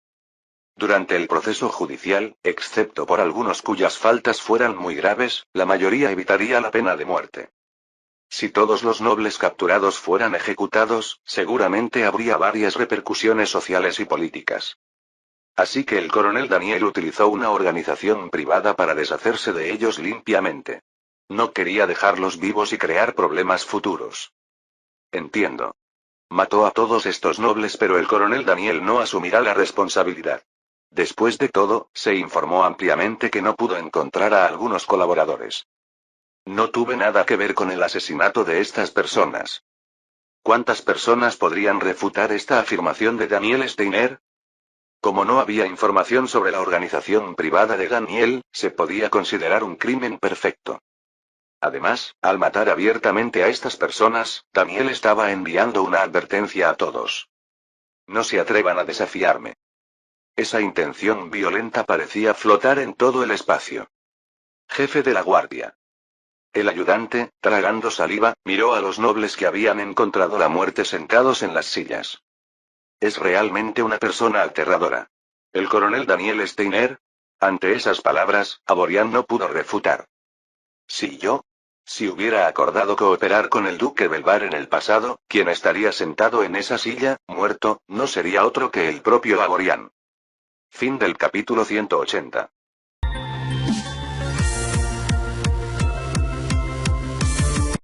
Durante el proceso judicial, excepto por algunos cuyas faltas fueran muy graves, la mayoría evitaría la pena de muerte. Si todos los nobles capturados fueran ejecutados, seguramente habría varias repercusiones sociales y políticas. Así que el coronel Daniel utilizó una organización privada para deshacerse de ellos limpiamente. No quería dejarlos vivos y crear problemas futuros. Entiendo. Mató a todos estos nobles, pero el coronel Daniel no asumirá la responsabilidad. Después de todo, se informó ampliamente que no pudo encontrar a algunos colaboradores. No tuve nada que ver con el asesinato de estas personas. ¿Cuántas personas podrían refutar esta afirmación de Daniel Steiner? Como no había información sobre la organización privada de Daniel, se podía considerar un crimen perfecto. Además, al matar abiertamente a estas personas, Daniel estaba enviando una advertencia a todos. No se atrevan a desafiarme. Esa intención violenta parecía flotar en todo el espacio. Jefe de la guardia. El ayudante, tragando saliva, miró a los nobles que habían encontrado la muerte sentados en las sillas. Es realmente una persona aterradora. ¿El coronel Daniel Steiner? Ante esas palabras, Aborian no pudo refutar. Si hubiera acordado cooperar con el duque Belvar en el pasado, quien estaría sentado en esa silla, muerto, no sería otro que el propio Aborian. Fin del capítulo 180.